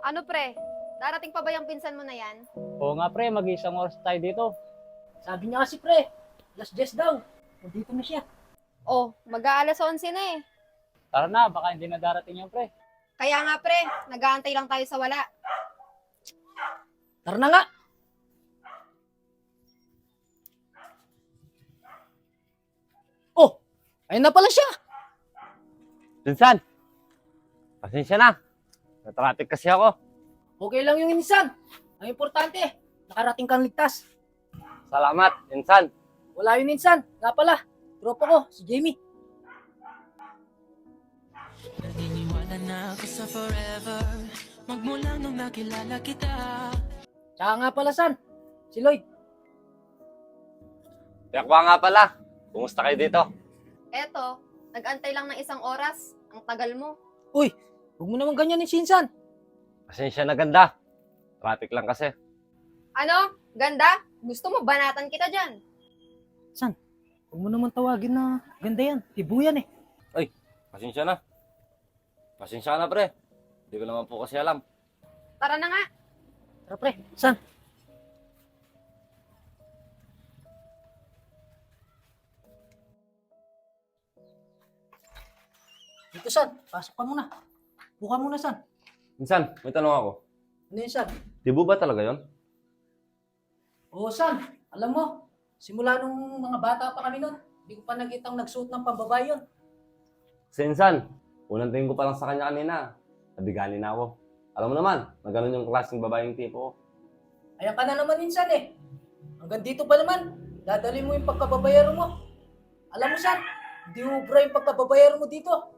Ano pre? Darating pa ba yung pinsan mo na yan? Oo nga pre, mag-isang oras tayo dito. Sabi niya kasi pre, last Jess daw. Nandito na siya. Oh, mag-aalas 11 na eh. Tara na, baka hindi na darating yan pre. Kaya nga pre, nag-aantay lang tayo sa wala. Tara na nga. Oh, ayun na pala siya. Pinsan, pasensya na. Natraffic kasi ako. Okay lang yung insan. Ang importante, nakarating kang ligtas. Salamat, pinsan. Wala yung insan. Nga pala, tropa ko, si Jamie. Naniniwala na ako sa forever magmula nung nakilala kita. Tsaka nga pala, San, si Lloyd. Yakwa nga pala. Kumusta kayo dito? Eto, nag-antay lang ng isang oras. Ang tagal mo. Uy, huwag mo naman ganyan yung sinsan. Pasensya na ganda. Traffic lang kasi. Ano? Ganda? Gusto mo banatan kita dyan? San, huwag mo naman tawagin na ganda yan. Tibo yan eh. Pasensya na. Pasensya ka na pre. Hindi ko naman po kasi alam. Tara na nga. Tara pre, San. Dito San, pasok ka muna. Buka muna San. Pinsan, may tanong ako. Ano yun San? Tibo ba talaga yon? Oo San, alam mo, simula nung mga bata pa kami nun, hindi ko pa nakitang nagsuot ng pambabae yun. Pinsan, unang tingin ko pa lang sa kanya kanina. Nabigali na ako. Alam mo naman, na ganun yung klaseng babaeng tipo ko. Ayan ka na naman insan eh. Hanggang dito pa naman, dadali mo yung pagkababayaro mo. Alam mo San, hindi ubra yung pagkababayaro mo dito.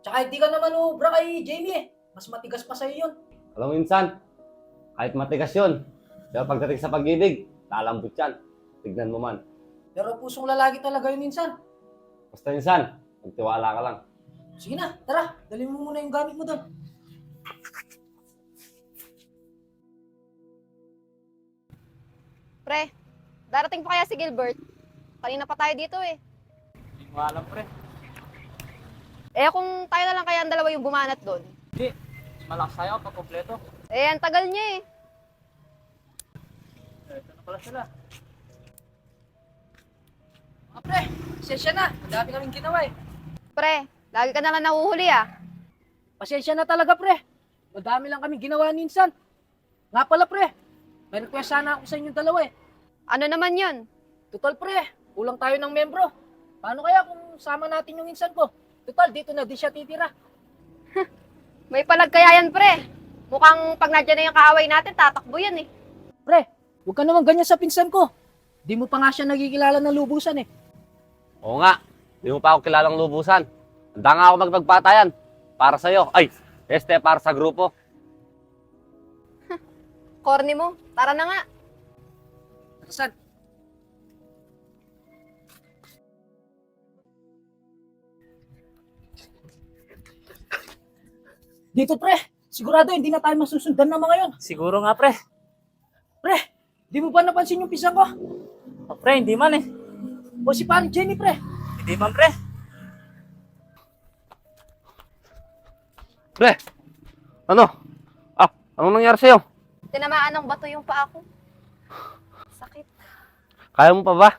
Tsaka hindi ka naman ubra kay Jamie eh. Mas matigas pa sa'yo yun. Alam mo minsan, kahit matigas yun, pero pagdating sa pag-ibig, lalambot yan. Tignan mo man. Pero pusong lalaki talaga yun insan. Basta minsan, magtiwala ka lang. Sige na, tara, dali mo muna yung gamit mo doon. Pre, darating pa kaya si Gilbert? Kanina pa tayo dito eh. Hindi mo alam pre. Eh kung tayo na lang kaya ang dalawa yung bumanat doon? Hindi, mas malakas tayo pag kompleto. Eh, ang tagal niya eh. Ito na pala sila. Mga pre, pasensya na. Madami kaming ginawa eh. Pre, lagi ka na lang nahuhuli ah. Pasensya na talaga pre. Madami lang kaming ginawa ninsan. Nga pala pre, may request sana ako sa inyong dalawa eh. Ano naman yun? Total pre, kulang tayo ng membro. Paano kaya kung sama natin yung insan ko? Total, dito na di siya titira. May palag kaya yan pre. Mukhang pag nandiyan na yung kaaway natin, tatakbo yan eh. Pre, huwag ka naman ganyan sa pinsan ko. Di mo pa nga siya nagkikilala ng lubusan eh. Oo nga, di mo pa ako kilalang lubusan. Handa nga ako magpagpatayan. Para sa'yo. Ay, para sa grupo. Corny mo. Tara na nga. San? Dito pre, sigurado hindi na tayo masusundan ng mga yon. Siguro nga pre. Pre, di mo ba napansin yung pinsan ko? O pre, hindi man eh. O si paano Jenny pre? Hindi man pre. Pre, ano? Anong nangyari sa'yo? Tinamaan ng bato yung paa ko. Sakit. Kaya mo pa ba?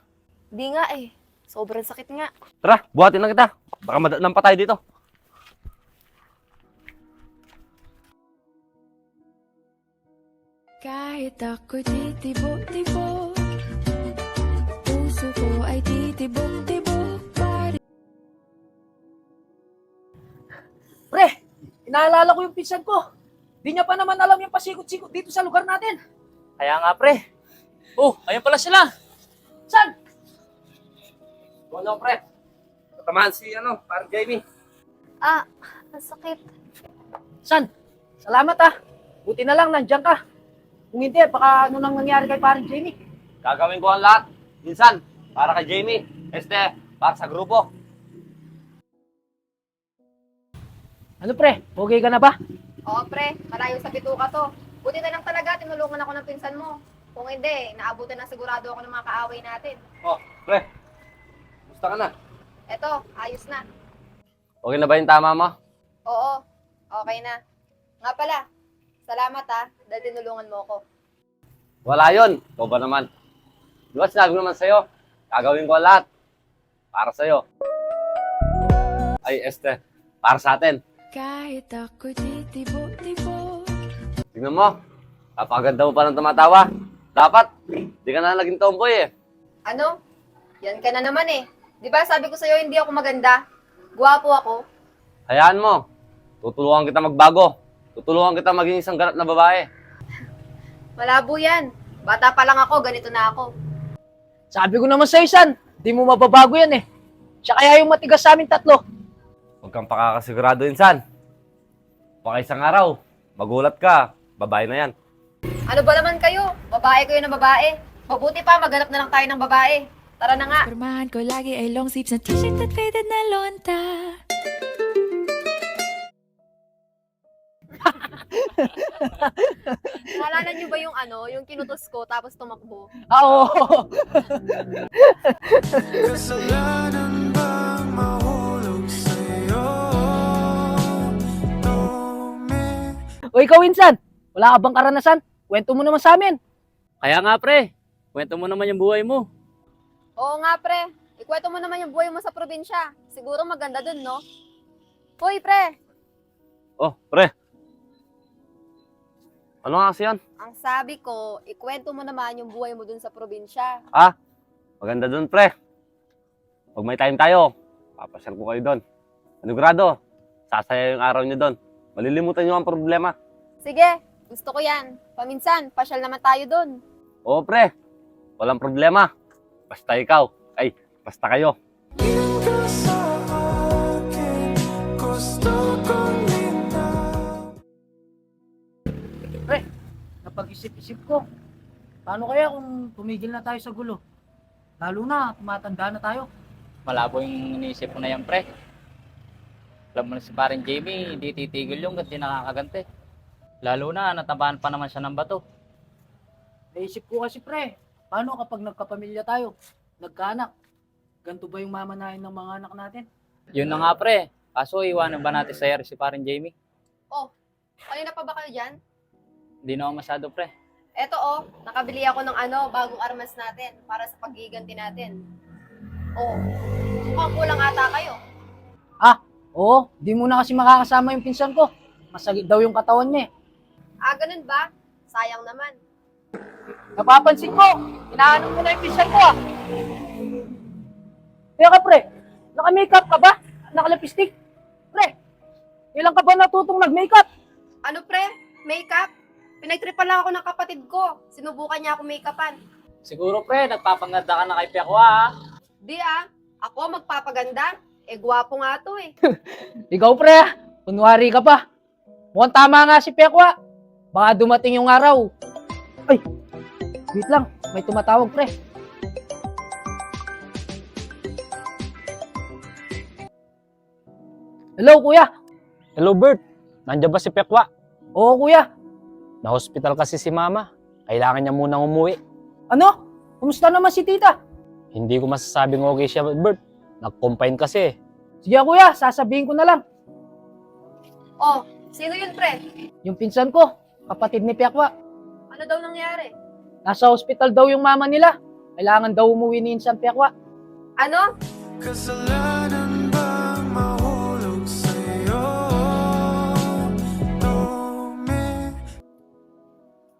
Di nga eh. Sobrang sakit nga. Tara, buhatin na kita. Baka madaan pa tayo dito. Kahit ako'y titibok-tibok, puso ko ay titibok-tibok pa rin. Pre, inaalala ko yung pinsan ko. Di niya pa naman alam yung pasikot-sikot dito sa lugar natin. Kaya nga pre. Oh, ayun pala sila. San? Ano, pre? Tatamaan si, parang Jamie. Ah, ang sakit. San? Salamat ah. Buti na lang nandiyan ka. Kung hindi, baka ano nang nangyari kay parang Jamie. Gagawin ko ang lahat. Minsan, para kay Jamie. Para sa grupo. Ano pre, okay ka na ba? Oo pre, malayo sa bituka to. Buti na lang talaga, tinulungan ako ng pinsan mo. Kung hindi, naabutan na sigurado ako ng mga kaaway natin. Oh, pre. Gusto ka na? Eto, ayos na. Okay na ba yung tama mo? Oo, okay na. Nga pala, Salamat dahil tinulungan mo ako. Wala yon. Ikaw ba naman? Di ba sinabi ko naman sa'yo? Gagawin ko lahat. Para sa'yo. Ay, Esther. Para sa atin. Kahit ako'y titibo-tibo. Tingnan mo. Napakaganda mo pa ng tumatawa. Dapat. Di ka na naging tomboy eh. Ano? Yan ka na naman eh. Di ba sabi ko sa'yo hindi ako maganda? Gwapo ako. Hayaan mo. Tutulungan kita magbago. Tutulungan kita maging isang ganap na babae. Malabo yan. Bata pa lang ako, ganito na ako. Sabi ko naman sa'yo, San, di mo mababago yan eh. Siya kaya yung matigas sa amin tatlo. Huwag kang pakakasigurado, insan. Baka isang araw, magulat ka, babae na yan. Ano ba naman kayo? Babae kayo na babae. Mabuti pa, maghanap na lang tayo ng babae. Tara na nga. Pormahan ko lagi ay long sleeves na t-shirt at faded na lonta. Naalala niyo ba yung yung kinutos ko tapos tumakbo? Oo. Kasalanan bang mahulog sa'yo? O ikaw, Insan, wala ka bang karanasan? Kwento mo naman sa amin. Kaya nga pre, kwento mo naman yung buhay mo. Oo nga, pre. Ikwento mo naman yung buhay mo sa probinsya. Siguro maganda dun, no? Hoy, pre. Oh, pre. Ano nga kasi yan? Ang sabi ko, ikwento mo naman yung buhay mo dun sa probinsya. Maganda dun, pre. Pag may time tayo, papasyal ko kayo dun. Anigurado, sasaya yung araw niyo dun. Malilimutan niyo ang problema. Sige, gusto ko yan. Paminsan, pasyal naman tayo dun. Oo, pre. Walang problema. Basta ikaw. Ay, basta kayo. Napag-isip-isip ko, paano kaya kung tumigil na tayo sa gulo? Lalo na, tumatanda na tayo. Malabo yung iniisip mo na yan pre. Alam mo na si paring Jamie, hindi titigil yung ganti nakakagante. Lalo na, natabahan pa naman siya ng bato. Naisip ko kasi pre, paano kapag nagkapamilya tayo, nagkaanak? Ganto ba yung mamanahin ng mga anak natin? Yun na nga pre, kaso iwanan ba natin sa si paring Jamie? Oh, kanina pa ba kayo dyan? Hindi naman masyado pre. Eto nakabili ako ng bagong armas natin para sa paggiganti natin. Oh, mukhang kulang ata kayo. Oo, di mo na kasi makakasama yung pinsan ko. Masagit daw yung katawan niya eh. Ganun ba? Sayang naman. Napapansin ko, inaanong mo na yung pinsan ko ah. Kaya ka pre, naka-makeup ka ba? Naka-lipstick? Pre, ilang ka ba natutong nag-makeup? Ano pre? Makeup? Pinagtripan lang ako ng kapatid ko. Sinubukan niya ako make-upan. Siguro pre, nagpapanganda ka na kay Piakwa. Di ako magpapaganda. Gwapo nga to eh. Ikaw pre ah, kunwari ka pa. Mukhang tama nga si Pekwa. Baka dumating yung araw. Ay, wait lang, may tumatawag pre. Hello kuya. Hello Bert, nandiyan ba si Pekwa? Oo kuya. Na-hospital kasi si Mama. Kailangan niya munang umuwi. Ano? Kumusta naman si tita? Hindi ko masasabing okay siya, Bert. Nag-confine kasi. Sige kuya, sasabihin ko na lang. Oh, sino yun pre? Yung pinsan ko, kapatid ni Pekwa. Ano daw nangyari? Nasa hospital daw yung mama nila. Kailangan daw umuwi ni Insan Pekwa. Ano? Kasalanan bang mahulog sa'yo?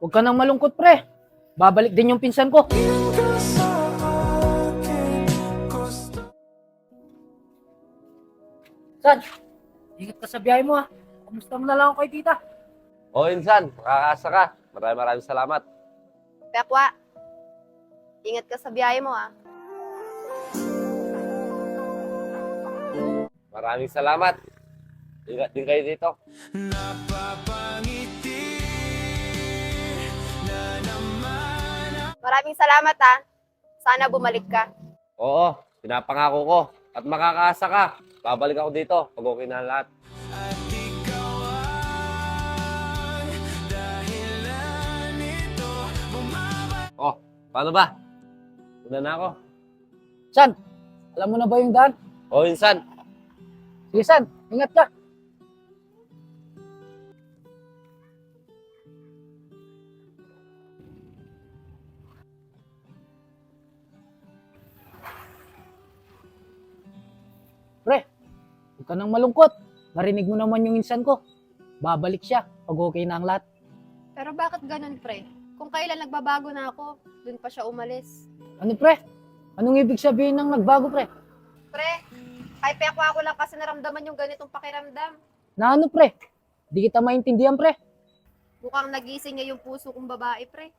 Huwag ka nang malungkot pre. Babalik din yung pinsan ko. San, ingat ka sa biyahe mo ha. Kumusta mo na lang ako kay tita? Oo, insan. Makakaasa ka. Maraming salamat. Pekwa, ingat ka sa biyahe mo Maraming salamat. Ingat din kayo dito. Napapangiti na naman. Maraming salamat Sana bumalik ka. Oo, pinapangako ko. At makakaasa ka. Babalik ako dito pag okay na lahat. At ikaw ang dahilan nito. Oh, paano ba? Una na ako. San, alam mo na ba yung daan? Oo, insan. Sige San, ingat ka. ka nang malungkot. Narinig mo naman yung insan ko. Babalik siya pag okay na ang lahat. Pero bakit ganun, pre? Kung kailan nagbabago na ako, dun pa siya umalis. Ano pre? Anong ibig sabihin ng nagbago pre? Pre, kay Pekwa ko lang kasi naramdaman yung ganitong pakiramdam. Na ano pre? Di kita maintindihan pre. Mukhang nagising niya yung puso kong babae, pre.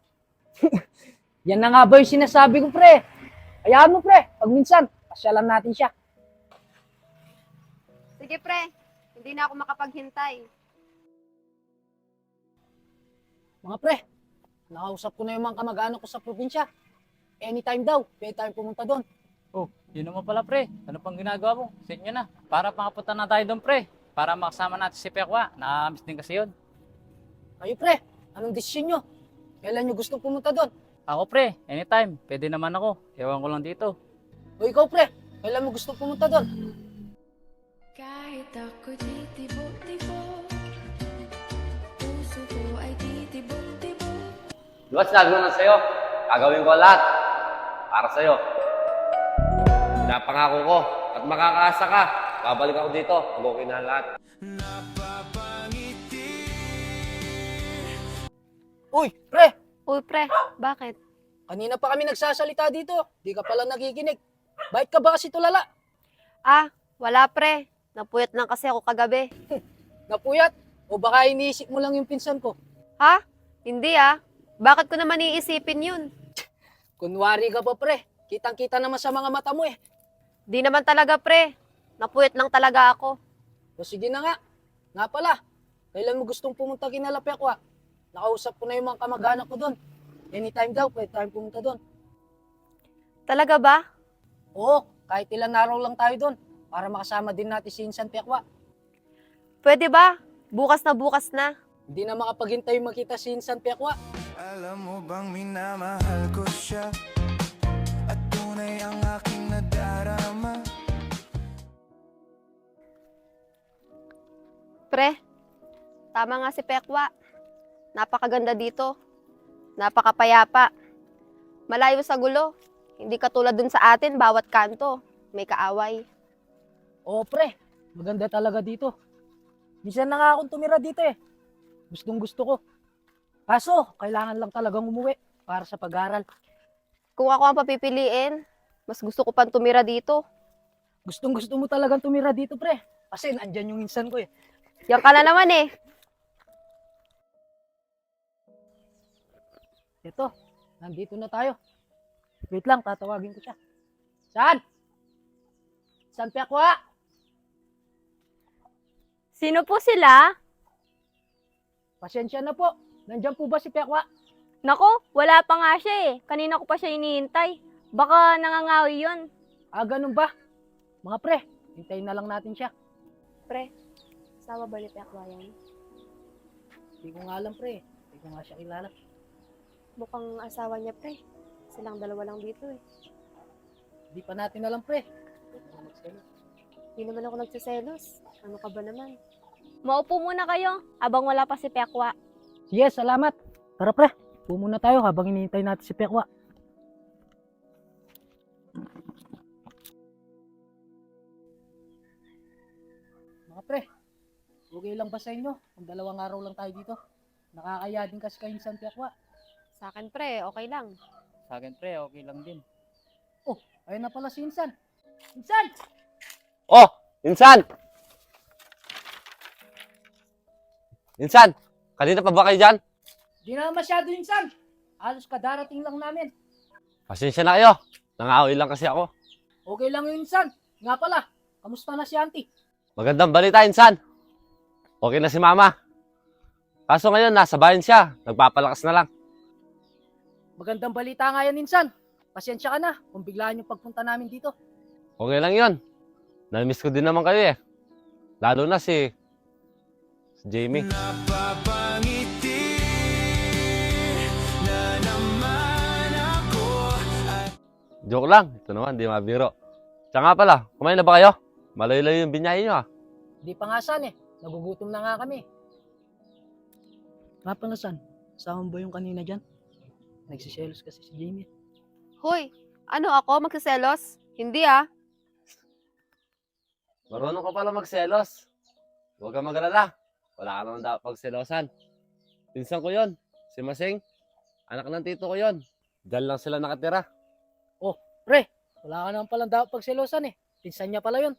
Yan na nga ba yung sinasabi ko pre? Hayaan mo pre, pag minsan, pasyalan natin siya. Sige, pre. Hindi na ako makapaghintay. Mga pre, nakausap ko na yung mga kamag-anak ko sa probinsya. Anytime daw, pwede tayong pumunta doon. Oh, yun naman pala pre. Ano pang ginagawa mo? Sa inyo na. Para makapunta na tayo doon pre. Para makasama natin si Pekwa. Nakamiss din kasi yun. Kayo pre, anong desisyon nyo? Kailan nyo gusto pumunta doon? Ako pre, anytime. Pwede naman ako. Ewan ko lang dito. O ikaw pre, kailan mo gusto pumunta doon? Kahit ako'y titibok-tibok, puso ko ay titibok-tibok. Di ba sinabi ko naman sa'yo? Gagawin ko lahat. Para sa'yo. Pinapangako ko. At makakaasa ka. Babalik ako dito. Pag okay na ang lahat. Uy, pre, Uy, pre. Bakit? kanina pa kami nagsasalita dito. Di ka pala nakikinig. Bakit ka ba kasi tulala? Ah, wala, pre. Napuyat lang kasi ako kagabi. Napuyat? O baka iniisip mo lang yung pinsan ko? Ha? Hindi, ah. Bakit ko naman iisipin yun? Kunwari ka pa pre, kitang-kita naman sa mga mata mo eh. Di naman talaga, pre. Napuyat lang talaga ako. O sige na nga. Nga pala, kailan mo gustong pumunta kina Pekwa? Nakausap ko na yung mga kamag-anak ko doon. Anytime daw, pwede tayong pumunta doon. Talaga ba? Oo, kahit ilang araw lang tayo doon para makasama din natin si Insan Pekwa. Pwede ba? Bukas na. Hindi na makapaghintay makita si Insan Pekwa. Alam mo bang minamahal ko siya at tunay ang aking nadarama. Pre, tama nga si Pekwa. Napakaganda dito. Napakapayapa. Malayo sa gulo. Hindi katulad dun sa atin, bawat kanto. May kaaway. Oo pre, maganda talaga dito. Minsan na nga akong tumira dito eh. Gustong gusto ko. Kaso, kailangan lang talagang umuwi para sa pag-aaral. Kung ako ang papipiliin, mas gusto ko pang tumira dito. Gustong gusto mo talagang tumira dito pre. Kasi nandyan yung insan ko eh. Yan ka na naman eh. Ito, nandito na tayo. Wait lang, tatawagin ko siya. Saan? Saan Pekwa? Sino po sila? Pasensya na po. Nandyan po ba si Pekwa? Nako, wala pa nga siya eh. Kanina ko pa siya hinihintay. Baka nangangawi yun. Ah, ganun ba? Mga pre, hintayin na lang natin siya. Pre, asawa ba ni Pekwa yan? Hindi ko nga alam pre. Hindi ko nga siya kilala. Mukhang asawa niya, pre. Silang dalawa lang dito eh. Hindi pa natin alam pre. Hindi naman ako nagsiselos. Ano ka ba naman? Maupo muna kayo, abang wala pa si Pekwa. Sige, salamat. Tara pre, upo muna tayo habang hinihintay natin si Pekwa. Mga pre, okay lang ba sa inyo kung 2 araw lang tayo dito? Nakakaya din kasi kayo San Pekwa. Sa akin, pre, okay lang. Sa akin pre, okay lang din. Oh, ayun na pala si Insan. Insan! Oh! Insan! Insan! Kanina pa ba kayo dyan? Di na masyado Insan. Halos kadarating lang namin. Pasensya na kayo. Nangaaway lang kasi ako. Okay lang yun Insan. Nga pala, kamusta na si Auntie? Magandang balita, Insan. Okay na si Mama. Kaso ngayon, nasa bayan siya. Nagpapalakas na lang. Magandang balita nga yan Insan. Pasensya ka na kung biglaan yung pagpunta namin dito. Okay lang yon. Na-miss ko din naman kayo eh. Lalo na si Jamie. Napapangiti na naman ako. Joke lang. Ito naman, di mabiro. Siya nga pala, kumain na ba kayo? Malayo-layo yung binyahe nyo ah. Di pa nga San eh. Nagugutom na nga kami. Nga pala San, kasama ba yung kanina dyan? Nagsiselos kasi si Jamie. Hoy, ano ako? Magsiselos? Hindi ah. Marunong ka pala magselos. Huwag kang mag-alala. Wala ka naman dapat pagselosan. Pinsan ko yon, si Masing. Anak ng tito ko yon. Diyan lang sila nakatira. Pre, wala ka naman palang dapat pagselosan eh. Pinsan niya pala yun.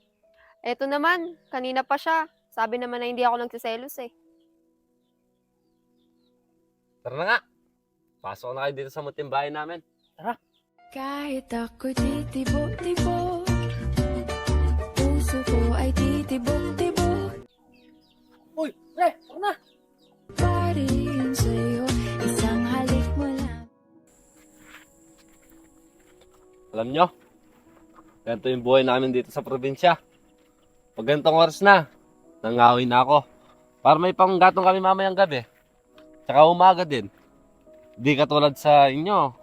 Eto naman, kanina pa siya. Sabi naman na hindi ako nagsiselos eh. Tara na nga. Pasok na kayo dito sa munting bahay namin. Kahit ako'y titibok-tibok, puso ko ay titibok-tibok. Uy, pre, tara na. Pari yun sa'yo, isang halik mo lang. Alam nyo, ganito yung buhay namin dito sa probinsya. Pag ganitong oras na, nangawin na ako. Para may panggatong kami mamayang gabi. Tsaka umaga din. Di katulad sa inyo.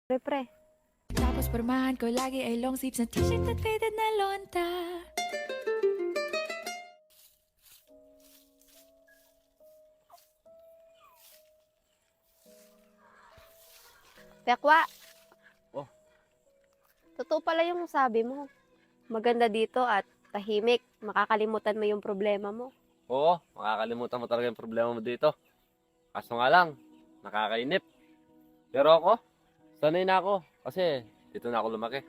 Pre. Tapos pormahan ko lagi ay long sleeves na t-shirt at faded na lonta. Pekwa. Oh. Totoo pala yung sabi mo. Maganda dito at tahimik. Makakalimutan mo yung problema mo. Oo, makakalimutan mo talaga yung problema mo dito. Kaso nga lang, nakakainip. Pero ako, sanay na ako. Kasi dito na ako lumaki.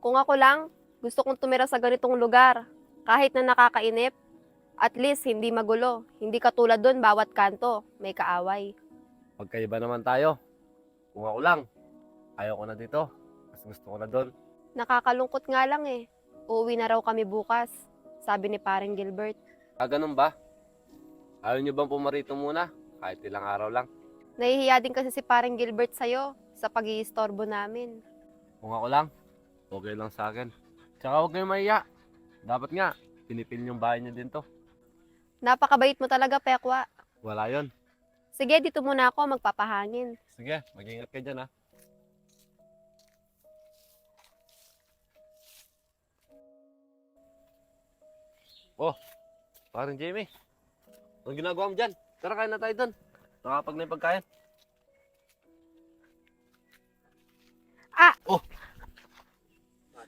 Kung ako lang, gusto kong tumira sa ganitong lugar. Kahit na nakakainip, at least hindi magulo. Hindi katulad doon, bawat kanto, may kaaway. Magkaiba naman tayo. Kung ako lang, ayaw ko na dito. Mas gusto ko na doon. Nakakalungkot nga lang eh. Uuwi na raw kami bukas, sabi ni paring Gilbert. Ganun ba? Ayaw nyo bang pumarito muna? Kahit ilang araw lang. Nahihiya din kasi si paring Gilbert sa'yo sa pag-iistorbo namin. Kung ako lang, okay lang sa akin. Tsaka huwag kayong mahiya. Dapat nga, pinipil yung bahay niyo din to. Napakabait mo talaga, Pekwa. Wala yon. Sige, dito muna ako magpapahangin. Sige, mag-ingat ka dyan ha. Oh, parang Jamie. Anong ginagawa mo dyan? Tara, kain na tayo doon. Nakapag na yung pagkain.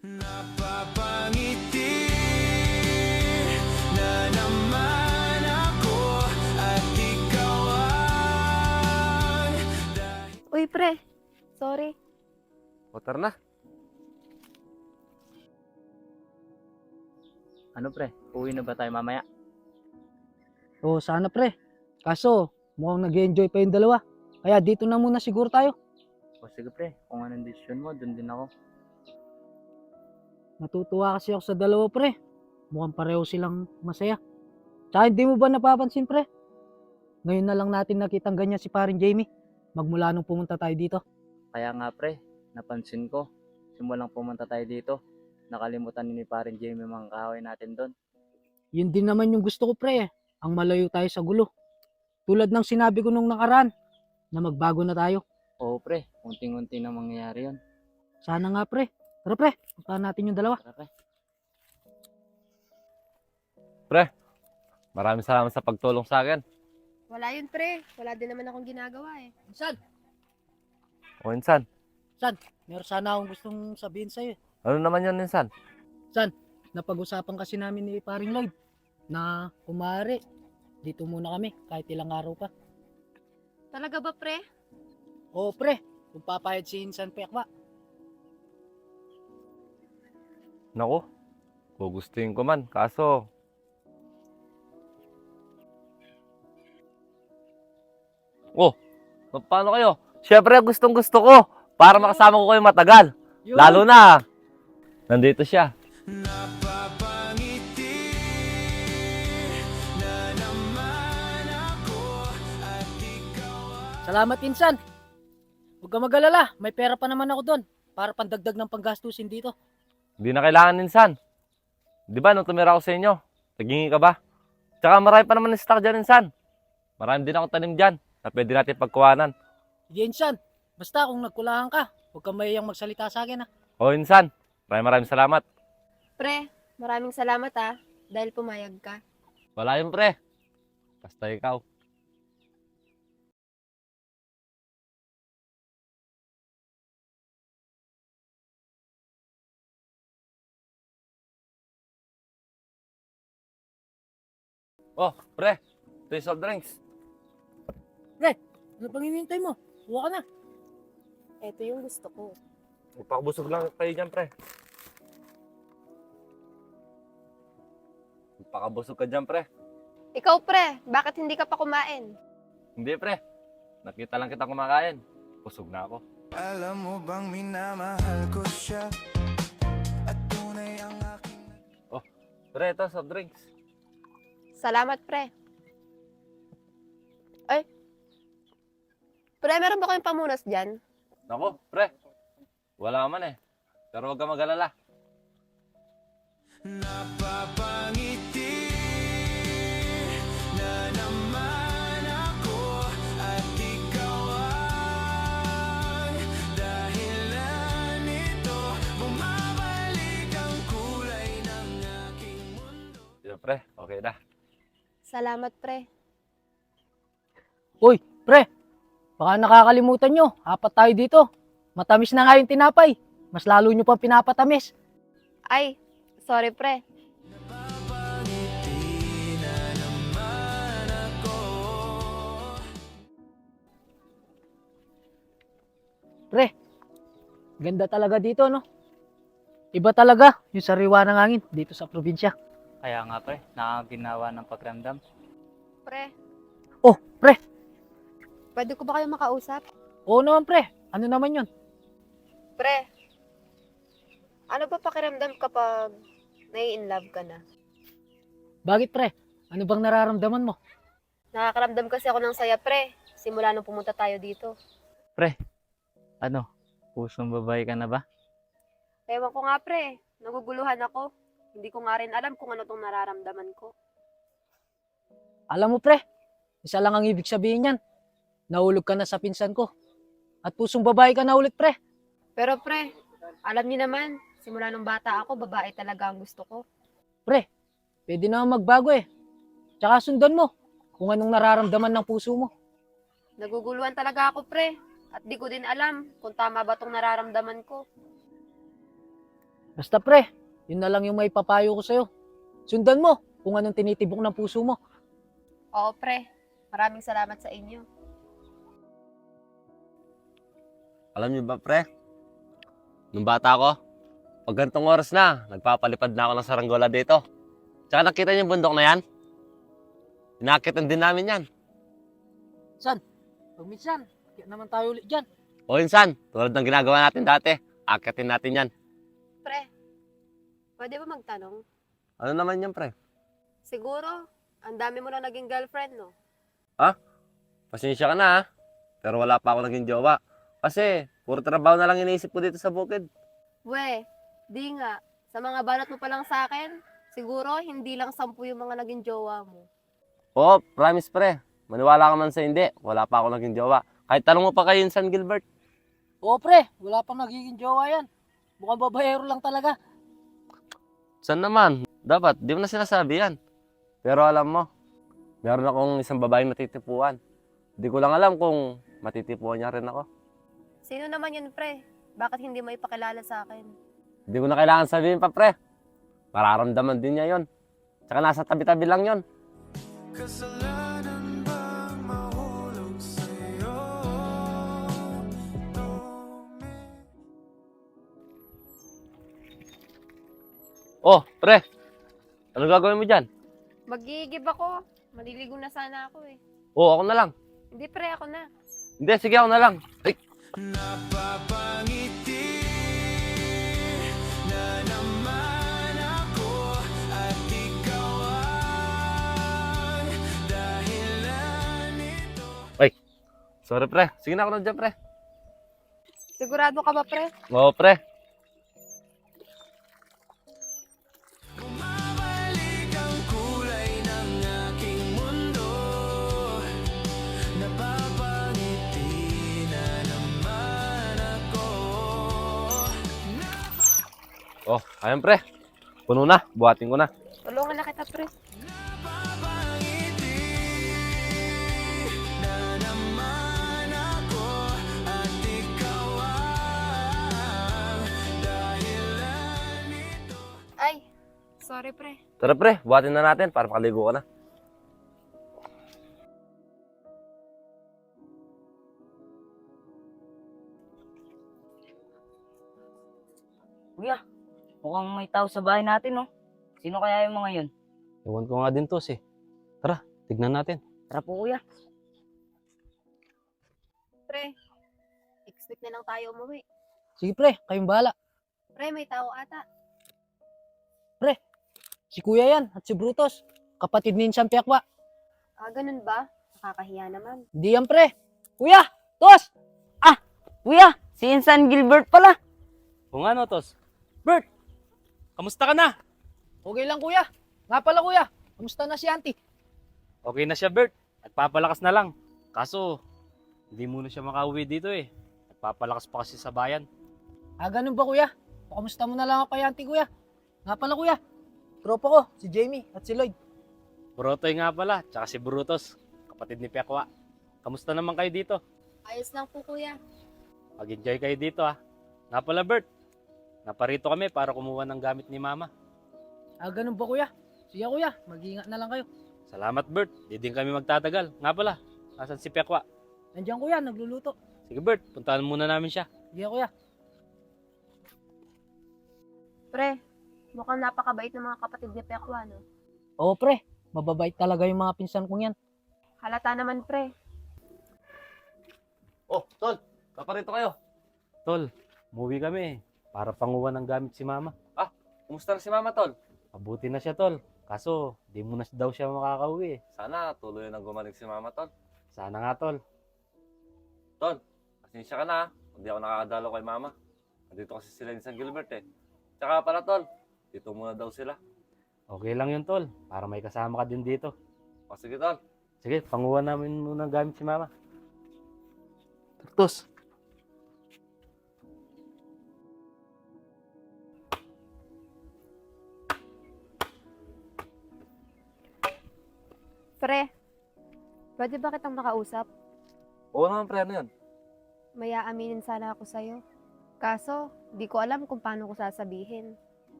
Napapangiti na naman ako at ikaw ang Uy, pre. Sorry. O, tara na. Ano pre, uwi na ba tayo mamaya? Oo, sana pre. Kaso, mukhang nag-enjoy pa yung dalawa. Kaya dito na muna siguro tayo. O sige pre, kung anong desisyon mo, dun din ako. Natutuwa kasi ako sa dalawa pre. Mukhang pareho silang masaya. Tsaka hindi mo ba napapansin pre? Ngayon na lang natin nakitang ganyan si paring Jamie. Magmula nung pumunta tayo dito. Kaya nga pre, napansin ko, simulang pumunta tayo dito, nakalimutan ni parin Jamie mga kahoy natin doon. Yun din naman yung gusto ko pre. Ang malayo tayo sa gulo. Tulad ng sinabi ko nung nakaraan na magbago na tayo. Oo pre, unting-unti na mangyayari yun. Sana nga pre. Tara pre, puntahan natin yung dalawa. Tara pre. Maraming salamat sa pagtulong sa akin. Wala yun, pre. Wala din naman akong ginagawa eh. Insan, O, Insan. meron sana akong gustong sabihin sa'yo. Ano naman yun, Insan? Napag-usapan kasi namin ni paring Lloyd na kumare. Dito muna kami kahit ilang araw pa. Talaga ba, pre? Oo pre, kung papayad si Insan Pekwa. Naku, gugustuhin ko man. Kaso, paano kayo? Siyempre, gustong gusto ko. Para makasama ko kayo matagal. Lalo na, nandito siya. napapangiti na naman ako at ikaw ang Salamat Insan. Huwag ka mag-alala, may pera pa naman ako doon para pandagdag ng panggastusin dito. Hindi na kailangan, Insan. Di ba, nung tumira ako sa inyo, nagingi ka ba? Tsaka marami pa naman ng stock dyan, Insan. Marami din ako tanim dyan na pwede natin pagkuhanan. Sige Insan, basta kung nagkulangan ka, huwag kang mahiyang magsalita sa akin ha. O, Insan, Maraming salamat. Pre, maraming salamat dahil pumayag ka. Wala yun, pre. Basta ikaw. Oh, pre. Ito yung soft drinks. Ano pang hinihintay mo? Huwa ka na. Ito yung gusto ko. Magpakabusog lang kayo dyan, pre. Magpakabusog ka dyan, pre. Ikaw, pre, bakit hindi ka pa kumain? Hindi, pre. Nakita lang kita kumakain. Busog na ako. Alam mo bang minamahal ko siya at tunay ang aking Pre, ito, soft drinks. Salamat, pre. Ay. Pre, meron ba kayong pamunas dyan? Nako, pre. Wala man eh. Pero huwag ka mag-alala. napapangiti na naman ako at ikaw ang dahilan nito. Bumabalik ang kulay ng aking mundo. Yo, pre. Okay na. Salamat, pre. Uy, pre. Baka nakakalimutan nyo. Apat tayo dito. Matamis na nga yung tinapay. Mas lalo nyo pang pinapatamis. Ay, sorry, pre. Pre, ganda talaga dito, no? Iba talaga yung sariwa ng hangin dito sa probinsya. Kaya nga pre, nakakaginawa ng pagramdam. Pre, Oh, pre. pwede ko ba kayo makausap? Oo naman, pre. Ano naman yun? Pre, ano ba pakiramdam kapag nai-inlove ka na? Bakit, pre? Ano bang nararamdaman mo? Nakakaramdam kasi ako ng saya, pre. Simula nung pumunta tayo dito. Ano? Pusong babae ka na ba? Ewan ko nga, pre. Naguguluhan ako. Hindi ko nga rin alam kung ano tong nararamdaman ko. Alam mo, pre, isa lang ang ibig sabihin yan. Nahulog ka na sa pinsan ko. At pusong babae ka na ulit, pre. Pero pre, alam niyo naman, simula nung bata ako, babae talaga ang gusto ko. Pwede na magbago eh. Tsaka sundan mo kung anong nararamdaman ng puso mo. Naguguluhan talaga ako, pre. At di ko din alam kung tama ba tong nararamdaman ko. Basta, pre, yun na lang yung may papayo ko sa'yo. Sundan mo kung anong tinitibok ng puso mo. Oo, pre. Maraming salamat sa inyo. Alam niyo ba, pre? Nung bata ako, pag ganitong oras na, nagpapalipad na ako ng saranggola dito. Tsaka nakita niyo yung bundok na yan? Inakitan din namin yan. Pag minsan, kaya naman tayo ulit dyan. O insan, tulad ng ginagawa natin dati, akitin natin yan. Pre, pwede ba magtanong? Ano naman yan, pre? Siguro, ang dami mo na naging girlfriend, no? Pasensya ka na, ha? Pero wala pa ako naging jowa. Kasi, puro trabaho na lang iniisip ko dito sa bukid. We, di nga. Sa mga banat mo pa lang sa akin, siguro hindi lang 10 yung mga naging jowa mo. Oo, promise, pre. Maniwala ka man sa hindi, wala pa ako naging jowa. Kahit tanong mo pa kayo San Gilbert. Oo, pre, wala pang nagiging jowa yan. Mukhang babayero lang talaga. San naman? Dapat, di mo na sinasabi yan. Pero alam mo, meron akong isang babaeng natitipuan. Di ko lang alam kung matitipuan niya rin ako. Sino naman yun, pre? Bakit hindi mo ipakilala sa akin? Hindi ko na kailangan sabihin pa, pre. Mararamdaman din niya yon. Tsaka nasa tabi-tabi lang yon. Kasalanan bang mahulog sa'yo? Oh, pre. Ano gagawin mo dyan? Mag-iigib ako. Maliligo na sana ako eh. Oh, ako na lang. Hindi, pre, ako na. Hindi, sige ako na lang. Ay, Napapangiti na naman ako at ikaw ang dahilan nito. sorry, pre. Sige na ako na dyan, pre. Sigurado ka ba, pre? Oo, pre. Bumabalik ang kulay ng aking mundo. Napapangiti na naman ako. Ayun pre, puno na, buhatin ko na. Tulungan na kita, pre. Ay, sorry, pre. Tara pre, buhatin na natin para makaligo ka na. Kuya, mukhang may tao sa bahay natin, no? Sino kaya yung mga yun? Ewan ko nga din, Tos eh. Tara, tignan natin. Tara po, kuya. Pre, expect na lang tayo umuwi. Sige pre, kayong bahala. Pre, may tao ata. Si kuya yan at si Brutus. Kapatid ni Insan Pekwa. Ah, ganun ba? Nakakahiya naman. Hindi yan pre. Kuya! Tos! Kuya, si Insan Gilbert pala. Kung ano, Tos? Bert! Kamusta ka na? Okay lang kuya. Nga pala kuya. Kamusta na si auntie? Okay na siya, Bert. At papalakas na lang. Kaso, hindi muna siya makauwi dito eh. At papalakas pa kasi sa bayan. Ganun ba kuya? Kamusta mo na lang ako kay auntie kuya? Nga pala kuya. Tropa ko, si Jamie at si Lloyd. Brotoy nga pala, tsaka si Brutus, kapatid ni Pekwa. Kamusta naman kayo dito? Ayos lang po, kuya. Mag-enjoy kayo dito ah. Nga pala, Bert. Naparito kami para kumuha ng gamit ni Mama. Ganun ba kuya? Sige kuya, mag-iingat na lang kayo. Salamat, Bert. Di din kami magtatagal. Nga pala, nasan si Pekwa? Nandiyan kuya, nagluluto. Sige, Bert. Puntahan muna namin siya. Sige kuya. Pre, mukhang napakabait ng mga kapatid ni Pekwa, no? Oo pre, mababait talaga yung mga pinsan kong yan. Halata naman, pre. Oh, tol, kaparito kayo. Tol, umuwi kami para panguha ng gamit si Mama. Kumusta na si mama, tol? Mabuti na siya, Tol. Kaso, di mo na daw siya makakauwi eh. Sana tuloy na gumaling si mama, tol. Sana nga, Tol. Tol, pasensya ka na, hindi ako nakakadalo kay mama. Nandito kasi sila ni San Gilbert eh. Tsaka pala, tol, dito muna daw sila. Okay lang yun, Tol. Para may kasama ka din dito. O sige, tol. Sige, panguha namin muna ng gamit si Mama. Tos. Pre, pwede ba kitang makausap? Oo naman, pre, ano yun? May aaminin sana ako sa'yo. Kaso, di ko alam kung paano ko sasabihin.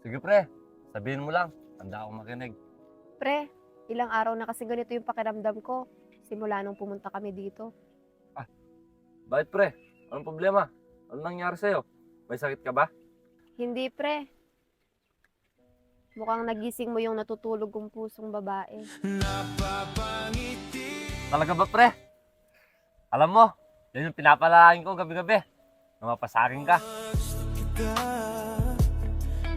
Sige, pre. Sabihin mo lang. Handa akong makinig. Pre, ilang araw na kasi ganito yung pakiramdam ko. Simula nung pumunta kami dito. Bakit, pre? Anong problema? Ano nangyari sa'yo? May sakit ka ba? Hindi, pre. Mukhang nagising mo yung natutulog kong pusong babae. Talaga ba, pre? Alam mo, yan yung pinapalalain ko gabi-gabi. Na mapasakin ka.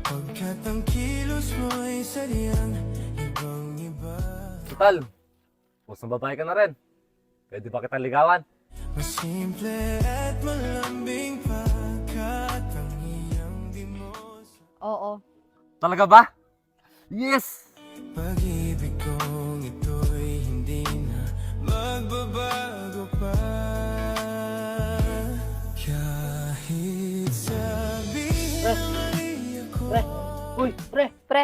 Pagkat ang kilos mo'y sadyang ibang-iba. Total, pusong babae ka na rin. Pwede ba kita ligawan? Masimple at malambing pagkat ang iyong dimos. Oo. Talaga ba? Yes! Pag-ibig kong ito'y hindi na magbabago pa. Kahit sabihin mali ako. Pre, uy, pre, Pre,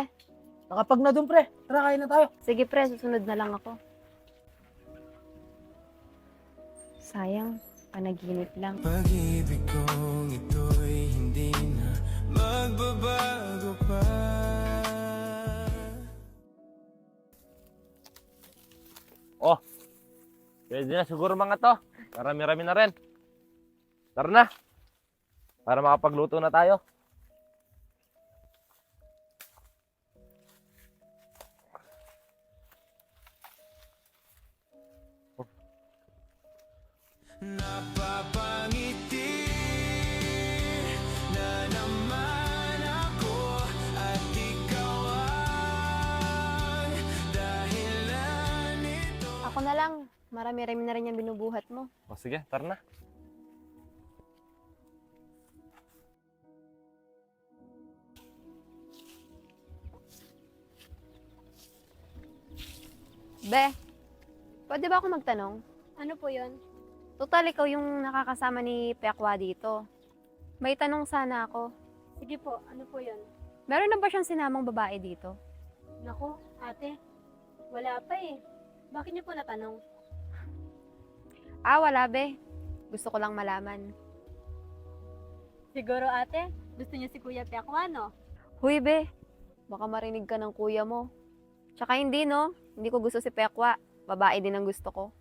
nakapag na dun pre. Tara, kain na tayo. sige pre, susunod na lang ako. Sayang, panaginip lang. Pag-ibig kong ito'y hindi na magbabago pa. Oh, pwede na siguro mga to. Marami-rami na rin. Tara na. Para makapagluto na tayo. Napapangiti na naman ako at ikaw ang dahilan nito. Ako na lang, marami-rami na rin yung binubuhat mo. O sige, tara na. Be, pwede ba ako magtanong? Ano po yun? Total, ikaw yung nakakasama ni Pekwa dito. May tanong sana ako. Sige po, ano po yan? Meron na ba siyang sinamang babae dito? Naku, ate, wala pa eh. Bakit niyo po natanong? Ah, wala be. Gusto ko lang malaman. Siguro ate, gusto niyo si Kuya Pekwa, no? Huy be, baka marinig ka ng kuya mo. Tsaka hindi no, hindi ko gusto si Pekwa. Babae din ang gusto ko.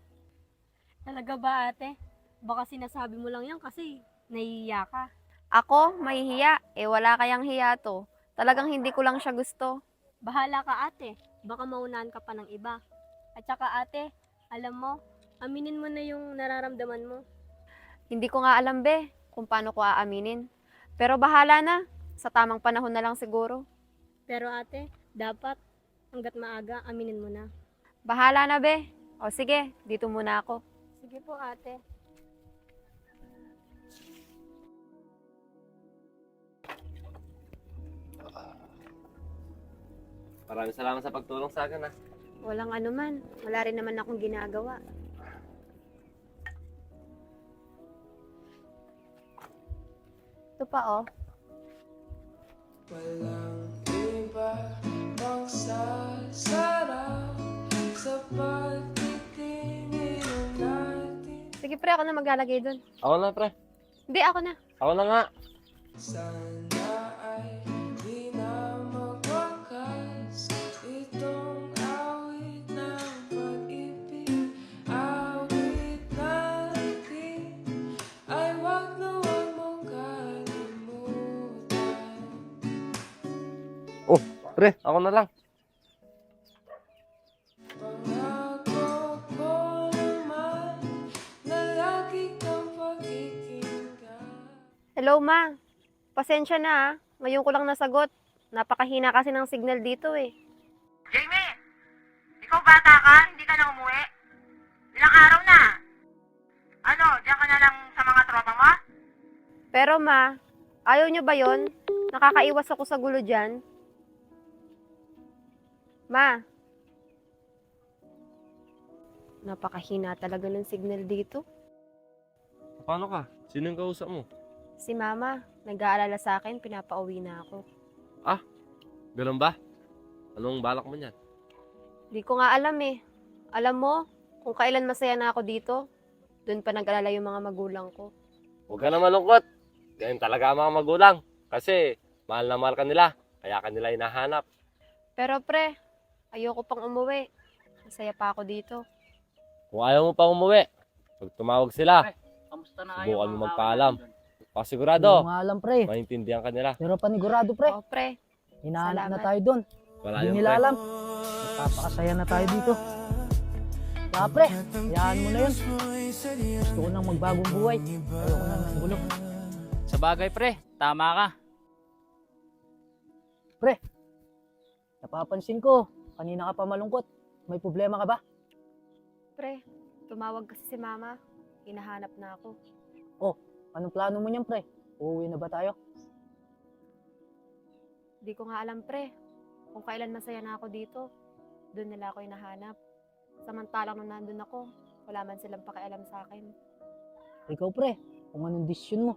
Talaga ba ate? Baka sinasabi mo lang yan kasi nahihiya ka. Ako, mahihiya. Eh wala kayang hiya to. Talagang hindi ko lang siya gusto. Bahala ka ate, baka maunahan ka pa ng iba. At saka ate, alam mo, aminin mo na yung nararamdaman mo. Hindi ko nga alam be kung paano ko aaminin. Pero bahala na. Sa tamang panahon na lang siguro. Pero ate, dapat hanggat maaga, aminin mo na. Bahala na be. O sige, dito muna ako. Sige po ate. Maraming salamat sa pagtulong sa akin, ha. Walang anuman. Wala rin naman akong ginagawa. Ito pa oh. Walang iba pang sasarap sa pagtitingin natin. Sige pre, ako na maglalagay dun. Ako na, pre. Hindi, ako na. Ako na nga. Sana ay di na magwakas itong awit ng pag-ibig. Awit natin ay wag na wag mong kalimutan. Pre, ako na lang. Pangako ko naman na lagi kang pakikinggan. Hello ma. Pasensya na ah. Ngayon ko lang nasagot. Napakahina kasi ng signal dito eh. Jamie! Ikaw bata ka? Hindi ka na umuwi? Ilang araw na? Ano, diyan ka na lang sa mga tropa mo? Pero ma, ayaw nyo ba yon? Nakakaiwas ako sa gulo dyan. Ma. Napakahina talaga ng signal dito. Paano ka? Sino yung kausap mo? Si mama, nag-aalala sa akin, pinapauwi na ako. Ganun ba? Anong balak mo niyan? Di ko nga alam eh. Alam mo, kung kailan masaya na ako dito, doon pa nag-alala yung mga magulang ko. Huwag ka na malungkot. Ganyan talaga ang mga magulang. Kasi mahal na mahal ka nila. Kaya ka nila hinahanap. Pero pre, ayoko pang umuwi. Masaya pa ako dito. Kung ayaw mo pa umuwi, pag tumawag sila, Kamusta na Subukan mga mo magpaalam. kaaway natin doon? pasigurado, Hindi mo nga alam, pre. maintindihan ka nila. Pero panigurado, pre. Oo pre, Hinahanap na Salamat. tayo doon. Wala Hindi yung nila pre. alam. Magpapakasaya na tayo dito. Kaya, pre, hayaan mo na yun. Gusto ko nang magbagong buhay. Ayoko nang ng gulo. Sa bagay pre, tama ka. Napapansin ko, kanina ka pa malungkot. May problema ka ba? pre, tumawag kasi si mama. Hinahanap na ako. Anong plano mo niyan, pre? Uuwi na ba tayo? Di ko nga alam pre, kung kailan masaya na ako dito. Doon nila ako hinahanap. Samantalang nung nandun ako, wala man silang pakialam sa akin. Ikaw, pre, kung anong desisyon mo.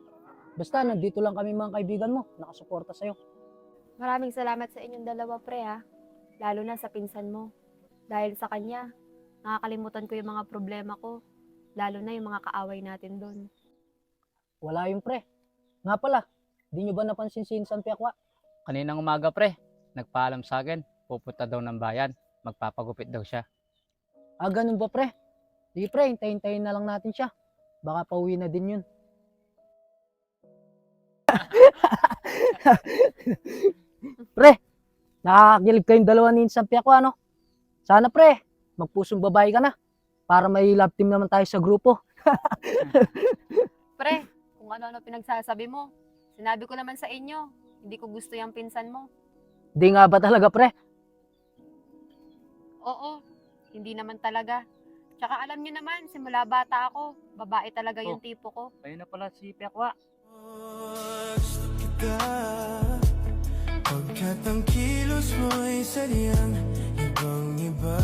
Basta, nandito lang kami mga kaibigan mo. Nakasuporta sa'yo. Maraming salamat sa inyong dalawa pre ha. Lalo na sa pinsan mo. Dahil sa kanya, nakakalimutan ko yung mga problema ko. Lalo na yung mga kaaway natin doon. Wala yung pre. Nga pala, di nyo ba napansin si Insan Piakwa? Kaninang umaga pre, nagpaalam sa akin, pupunta daw ng bayan, magpapagupit daw siya. Ah, ganun ba, pre? Sige, pre, hintayin na lang natin siya. Baka pauwi na din yun. Pre, nakakakilig kayong dalawa ni Insan Piakwa, no? Sana, pre, magpusong babae ka na. Para may love team naman tayo sa grupo. Pre, kung ano-ano pinagsasabi mo, sinabi ko naman sa inyo, hindi ko gusto yung pinsan mo. Di nga ba talaga, pre? Oo, hindi naman talaga. Tsaka alam niyo naman, simula bata ako, babae talaga yung tipo ko. Ayun na pala si Pekwa. Gusto kita pagkat ang kilos mo'y sadyang ibang-iba.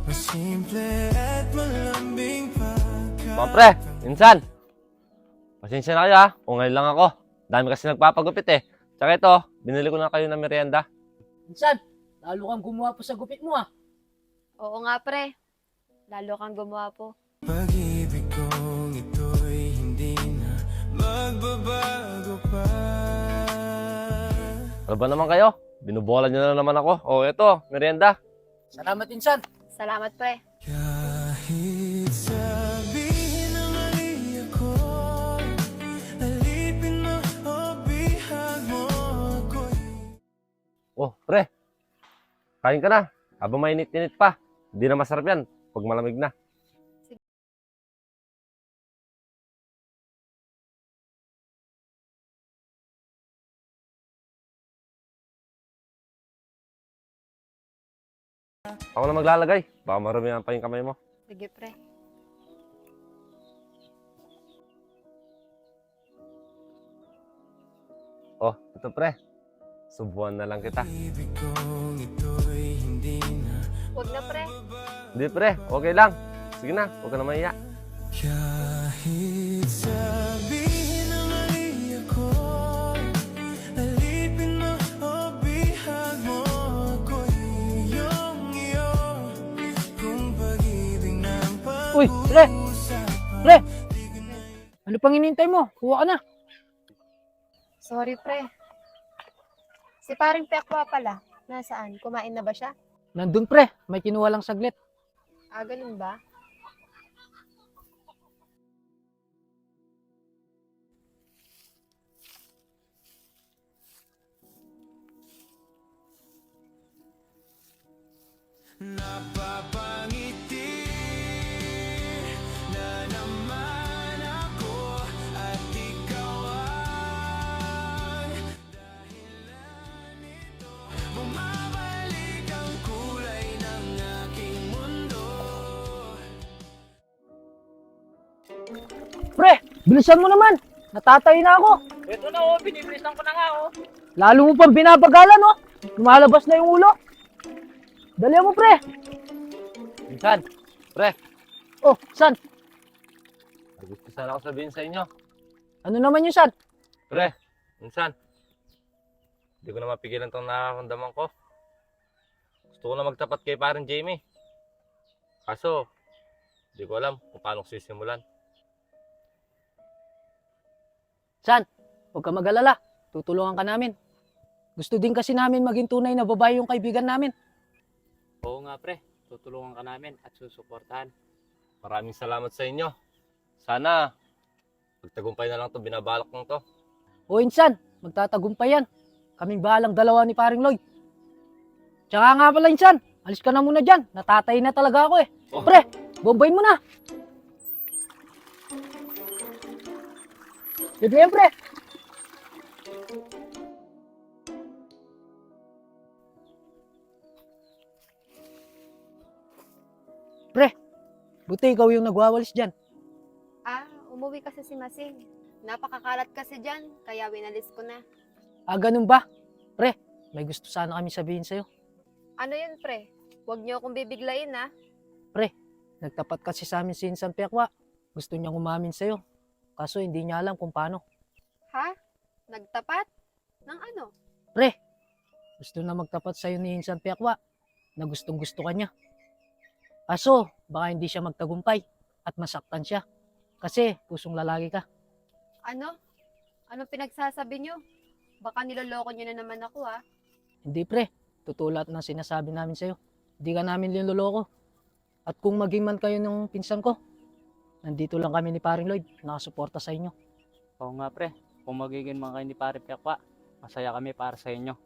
Mas simple at malambing Mga pre, Insan. Pasensya na kayo ha, kung ngayon lang ako. Dami kasi nagpapagupit eh. Tsaka ito, binili ko na kayo ng merienda. Insan, lalo kang gumawa po sa gupit mo ah. Oo nga, pre. Lalo kang gumapo. Pag-ibig kong ito'y hindi na magbabago pa. Ano ba naman kayo? Binubola niyo na naman ako. Oh, ito, merienda. Salamat Insan. Salamat, pre. Kahit sabihin na mali ako, alipin mo o bihag mo ako'y Oh, pre. Kain ka na. Habang mainit-init pa. Hindi na masarap yan pag malamig na. Ako na maglalagay. Baka maramihan pa yung kamay mo. Sige, pre. Oh, ito pre. Subuan na lang kita. ibig kong ito'y hindi na. Huwag na, pre. Hindi pre, okay lang. Sige na, huwag ka na mahiya. Kahit sabihin na mali ako, alipin mo o bihag mo ako'y iyong-iyo. Kung pag-ibig ng Uy, pre! pag-usap. Pre! Ano pang hinihintay mo? Kuha ka na. Sorry, pre. Si paring Pekwa pala. Nasaan? Kumain na ba siya? Nandun pre, may kinuha lang saglit. Ah, ganun ba? Napapangiti na naman ako at ikaw ay dahilan nito. Bumabalik ang kulay ng aking mundo. Pre, bilisan mo naman. Natatay na ako. Ito na oh, binibilisan ko na nga oh. Lalo mo pang binabagalan, oh. Lumalabas na yung ulo. Dali mo, pre. Minsan, pre. Oh, San? May gusto sana ako sabihin sa inyo. Ano naman yun, San? Pre, minsan. Hindi ko na mapigilan itong nararamdaman ko. Gusto ko na magtapat kay parang Jamie. Kaso, hindi ko alam kung paano ko sisimulan. San, huwag ka mag-alala. Tutulungan ka namin. Gusto din kasi namin maging tunay na babae yung kaibigan namin. Oo nga pre, tutulungan ka namin at susuportahan. Maraming salamat sa inyo. Sana, magtagumpay na lang itong binabalak kong to. O Insan, magtatagumpay yan. Kaming bahalang dalawa ni paring Lloyd. Tsaka nga pala Insan, alis ka na muna dyan. Natatay na talaga ako eh. Oh. Pre, bombayin mo na. Sige yan, pre. Pre, buti ikaw yung nagwawalis dyan. Ah, umuwi kasi si Masing. Napakakalat kasi dyan, kaya winalis ko na. Ah, ganun ba? Pre, may gusto sana kami sabihin sa'yo. Ano yun, pre? Huwag niyo akong bibiglain, ha? Nagtapat kasi sa amin si Insan Pekwa. Gusto niyang umamin sa'yo. Kaso hindi niya alam kung paano. Ha? Nagtapat? Ng ano? Gusto na magtapat sa'yo ni Insan Pekwa na gustong gusto ka niya. Kaso, baka hindi siya magtagumpay at masaktan siya. Kasi pusong lalaki ka. Ano? Anong pinagsasabi niyo? Baka niloloko niyo na naman ako, ha? Hindi pre, tutulad ng sinasabi namin sa'yo. Hindi ka namin linuloko. At kung maging man kayo ng pinsan ko, nandito lang kami ni Paring Lloyd, nakasuporta sa inyo. Oo nga pre, kung magiging mga kayo ni Pare Pekwa, masaya kami para sa inyo.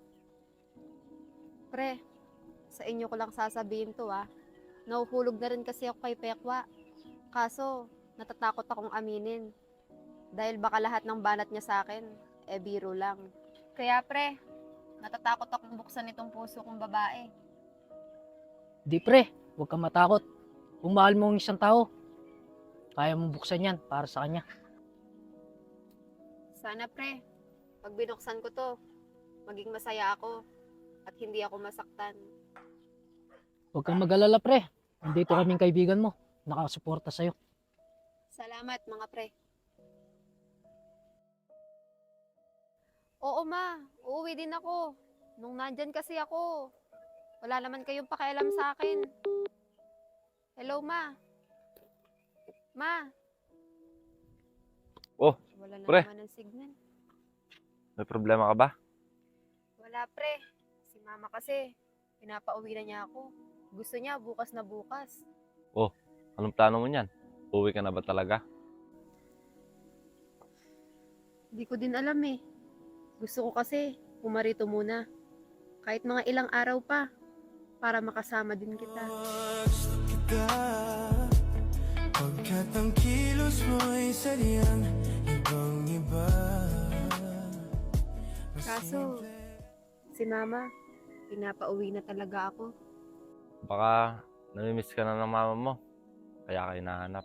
Pre, sa inyo ko lang sasabihin to, ha? Nahuhulog na rin kasi ako kay Pekwa. Kaso, natatakot akong aminin. Dahil baka lahat ng banat niya sa akin, biro lang. Kaya pre, natatakot akong buksan itong puso kong babae. Di pre, huwag kang matakot. Kung mahal mo ang isang tao, kaya mong buksan yan para sa kanya. Sana pre, pag binuksan ko to, maging masaya ako at hindi ako masaktan. Huwag kang mag-alala pre, nandito kaming kaibigan mo, nakasuporta sa'yo. Salamat mga pre. Oo, ma. Uuwi din ako. Nung nandyan kasi ako, wala naman kayong pakialam sa akin. Hello, ma. Ma. Oh, Wala na pre. naman ng signal. May problema ka ba? Wala, pre. Si mama kasi, pinapauwi na niya ako. Gusto niya bukas na bukas. Anong plano mo niyan? Uwi ka na ba talaga? Hindi ko din alam eh. Gusto ko kasi pumarito muna. Kahit mga ilang araw pa. Para makasama din kita. Gusto kita pagkat ang kilos mo'y sadyang ibang-iba. Kaso, si mama, pinapauwi na talaga ako. Baka namimiss ka na ng mama mo. Kaya kayo nahanap.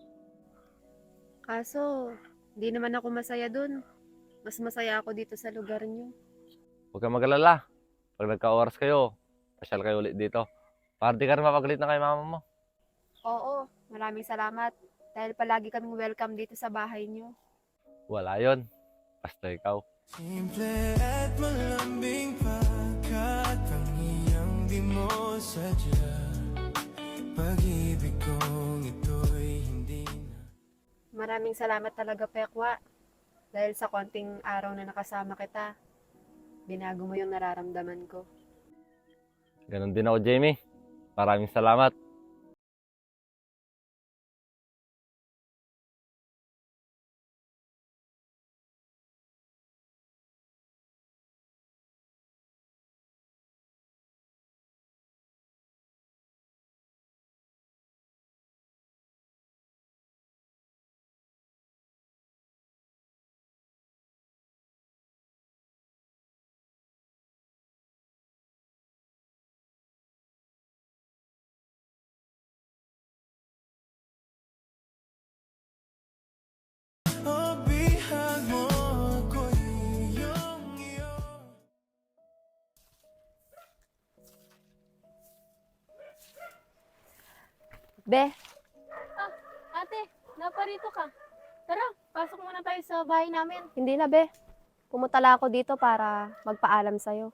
Kaso, hindi naman ako masaya dun. Mas masaya ako dito sa lugar niyo. Huwag kang mag-alala. Pag nagka-oras kayo, pasyal kayo ulit dito. Para di ka rin mapagalitan na kay mama mo. Oo, maraming salamat. Dahil palagi kaming welcome dito sa bahay niyo. Wala yon. Basta ikaw. Simple at malambing pagkat ang iyang di mo sadya. Pag-ibig kong ito'y hindi na. Maraming salamat talaga, Pekwa. Dahil sa konting araw na nakasama kita, binago mo yung nararamdaman ko. Ganon din ako, Jamie. Maraming salamat. O bihag mo ako'y iyong-iyo. Be, Ate, naparito ka. Tara, pasok muna tayo sa bahay namin. hindi na, Be. Pumunta lang ako dito para magpaalam sa'yo.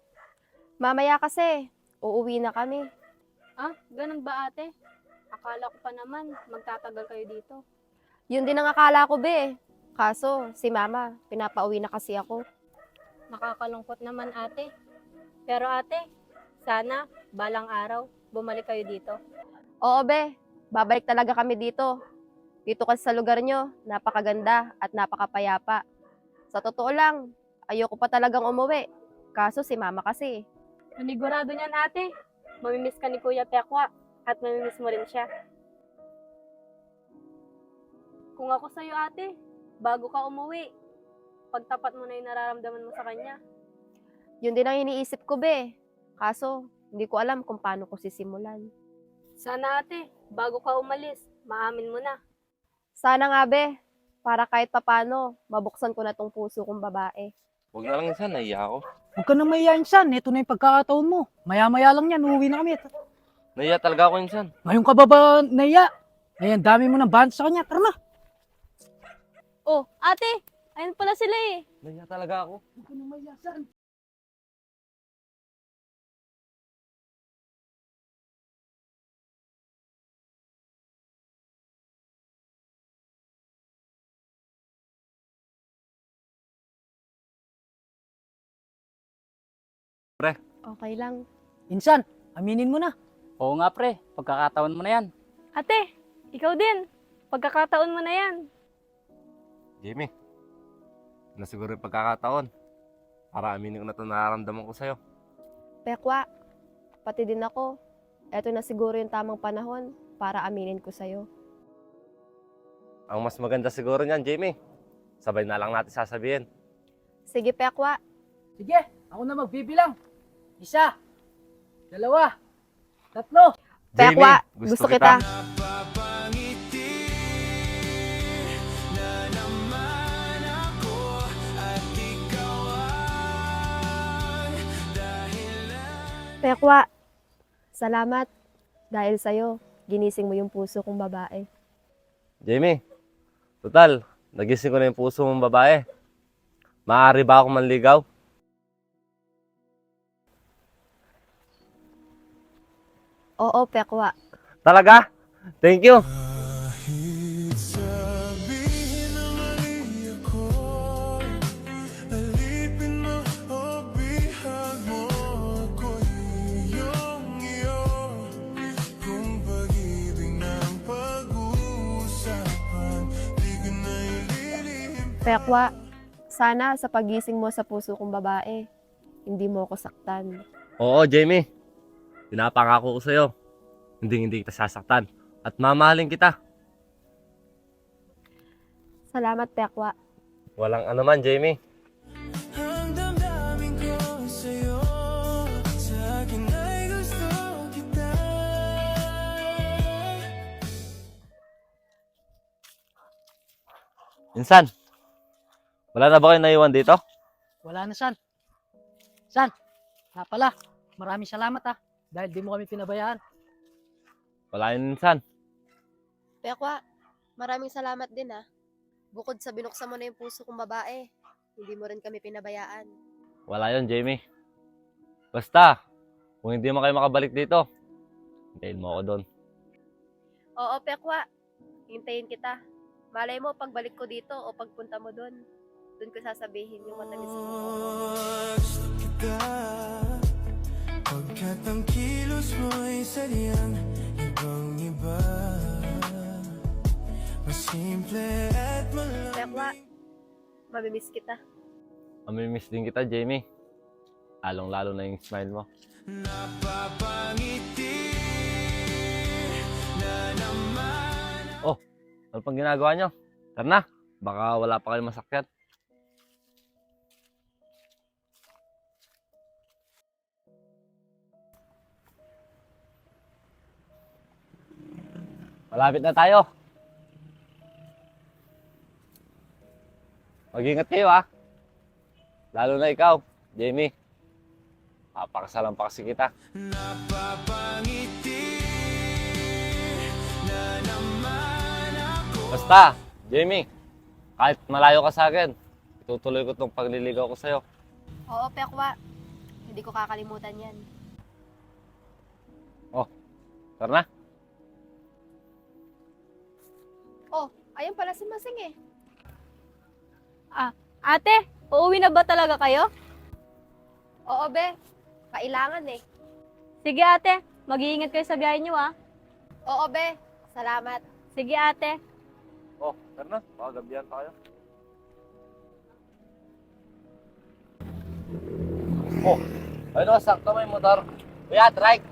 Mamaya kasi, uuwi na kami. Ah, ganun ba ate? Akala ko pa naman magtatagal kayo dito. Yun din ang akala ko, Be. Kaso, si Mama, pinapauwi na kasi ako. Nakakalungkot naman ate. Pero ate, sana balang araw bumalik kayo dito. Oo, Be. Babalik talaga kami dito. Dito kasi sa lugar nyo, napakaganda at napakapayapa. Sa totoo lang, ayoko pa talagang umuwi. Kaso si Mama kasi. Panigurado niyan ate. Mamimiss ka ni Kuya Pekwa at mamimiss mo rin siya. Kung ako sa'yo ate, bago ka umuwi, pagtapat mo na yung nararamdaman mo sa kanya. Yun din ang iniisip ko, Be. Kaso, hindi ko alam kung paano ko sisimulan. Sana ate, bago ka umalis, maamin mo na. Sana nga, Be. Para kahit papano, mabuksan ko na tong puso kong babae. Huwag na lang isa, naiya ako. Huwag ka na mahihayin, San. Ito na yung pagkakataon mo. Maya-maya lang yan, uuwi na kami. Naiya talaga ako insan. Ngayon ka ba nahiya? Ayan, dami mo ng band sa kanya. Tara na. Oh, ate, ayun pala sila eh. Naiya talaga ako. Huwag ka na mahiya, San. Okay lang. Insan, aminin mo na. Oo nga pre, pagkakataon mo na yan. Ate, ikaw din. Pagkakataon mo na yan. Jamie, na siguro yung pagkakataon. Para aminin ko na ito nararamdaman ko sa'yo. Pekwa, pati din ako. Eto na siguro yung tamang panahon para aminin ko sa'yo. Ang mas maganda siguro niyan, Jamie. Sabay na lang natin sasabihin. Sige, Pekwa. Sige, ako na magbibilang. 1, 2, 3. Pekwa, gusto kita. Napapangiti na naman ako at ikaw ang dahilan. Pekwa, salamat. Dahil sa'yo, ginising mo yung puso kong babae. Jamie, total, nagising ko na yung puso mong babae. Maaari ba ako manligaw? Oo, Pekwa. Talaga? Thank you. Kahit sabihin na mali ako, alipin mo o bihag mo, ako'y iyong-iyo. Kung pag-ibig ng pag-uusapan, di ka na ililihim. Pekwa, sana sa pagising mo sa puso kong babae, hindi mo ako saktan. Oo, Jamie. Pinapangako ko sa'yo. Hindi kita sasaktan. At mamahalin kita. Salamat, Pekwa. Walang anuman, Jamie. Ang damdamin ko sa'yo, sa akin ay gusto kita. Insan, wala na ba kayo naiwan dito? Wala na, San. San, nga pala, maraming salamat dahil di mo kami pinabayaan. Wala yun, Insan. Pekwa, maraming salamat din Bukod sa binuksan mo na yung puso kong babae, hindi mo rin kami pinabayaan. Wala yun, Jamie. Basta, kung hindi mo kayo makabalik dito, hintayin mo ako doon. Oo, Pekwa. Hintayin kita. Malay mo, pagbalik ko dito o pagpunta mo doon ko sasabihin yung matamis mo. Gusto kita, pagkat ang kilos mo'y sadyang ibang-iba. Mas simple at Pekwa, malambing. mamimiss kita. Mamimiss din kita, Jamie. Lalong-lalo na yung smile mo. Napapangiti na naman. Ano pang ginagawa nyo? Tara na, baka wala pa kayong masakyan. Malapit na tayo. Mag-ingat kayo Lalo na ikaw, Jamie. Papakasalan pa kasi kita. Napapangiti na naman ako. Basta, Jamie, kahit malayo ka sa akin, itutuloy ko itong pagliligaw ko sa'yo. Oo, Pekwa. Hindi ko kakalimutan yan. Tara na. Oh, ayun pala si Masing Ate, uuwi na ba talaga kayo? Oo, be. Kailangan Sige ate, mag-iingat kayo sa biyahe niyo Oo, be. Salamat. Sige ate. Tara na, baka gabihan pa kayo. Ayun sakto may motor. Kuya, trike.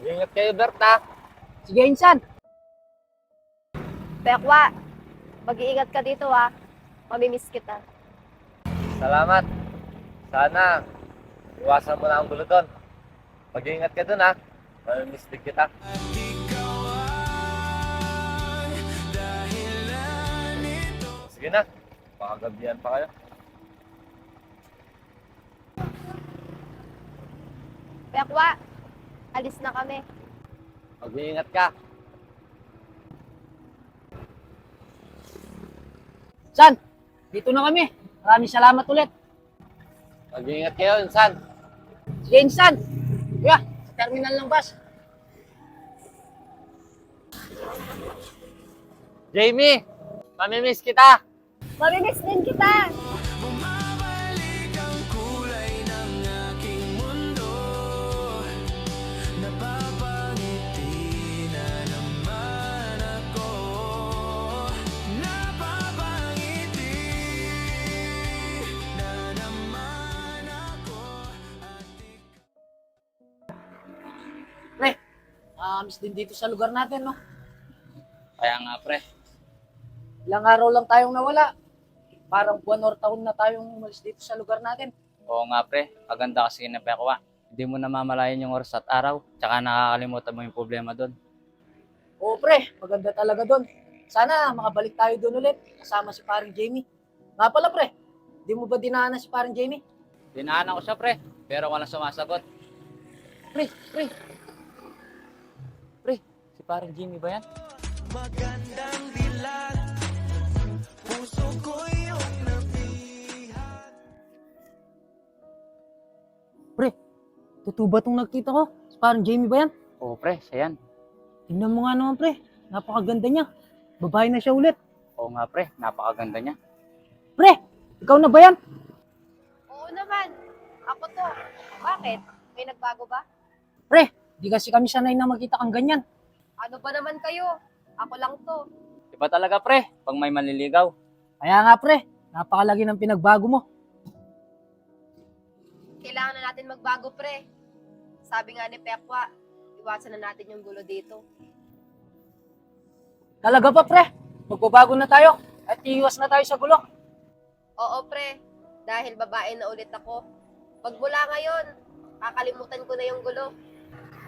Mag-ingat kayo, Bert, Sige, Insan. Pekwa, mag-iingat ka dito Mamimiss kita. Salamat. Sana, iwasan mo na ang buluton. Mag-ingat ka dun, Mamimiss din kita. At ikaw ang dahilan nito. Sige na, baka gabihan pa kayo. Pekwa, alis na kami. Mag-iingat ka. San, dito na kami. Maraming salamat ulit. Mag-iingat kayo, Insan. Sige, Insan. Kuya, sa terminal ng bus. Jamie, mamimiss kita. Mamimiss din kita. Bumabalik ang kulay ng aking mundo. Napapangiti na naman ako. Napapangiti na naman ako. Pre, miss din dito sa lugar natin, no? Kaya nga, pre. Ilang araw lang tayong nawala. Parang buwan or taon na tayong umalis dito sa lugar natin. Oo nga, pre. Paganda kasi na Pekwa. Hindi mo namamalayan yung oras at araw. Tsaka nakakalimutan mo yung problema doon. Oo, pre. Maganda talaga doon. Sana makabalik tayo doon ulit. Kasama si paring Jamie. Nga pala, pre. Di mo ba dinaanan si paring Jamie? Dinaanan ko siya, pre. Pero walang sumasagot. Pre. Si Si parang Jimmy ba yan? Magandang dilat, puso ko yung nabihat. Totoo ba itong nakita ko? Parang Jamie ba yan? Oo pre, siya yan. Tingnan mo nga naman pre. Napakaganda niya. Babae na siya ulit. Oo nga pre, napakaganda niya. Pre, ikaw na ba yan? Oo naman. Ako to. Bakit? May nagbago ba? Pre, di kasi kami sanay na makita kang ganyan. Ano ba naman kayo? Ako lang to. Iba talaga pre, pag may manliligaw. Kaya nga pre, napakalaki ng pinagbago mo. Kailangan na natin magbago, pre. Sabi nga ni Pekwa, iwasan na natin yung gulo dito. Talaga ba pre? Magbabago na tayo at iiwas na tayo sa gulo. Oo, pre. Dahil babae na ulit ako. Pag mula ngayon, kakalimutan ko na yung gulo.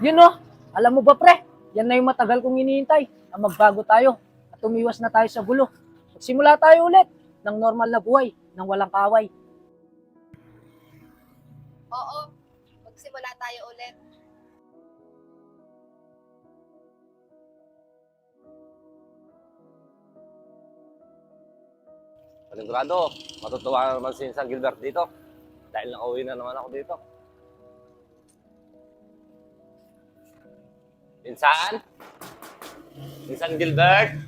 Yun no, alam mo ba pre? Yan na yung matagal kong hinihintay. Na magbago tayo at umiwas na tayo sa gulo. Magsimula tayo ulit ng normal na buhay, ng walang kaway. Oo, magsimula tayo ulit. Panigurado, matutuwa na naman si San Gilbert dito. Dahil nakauwi na naman ako dito. Insan? Insan Gilbert?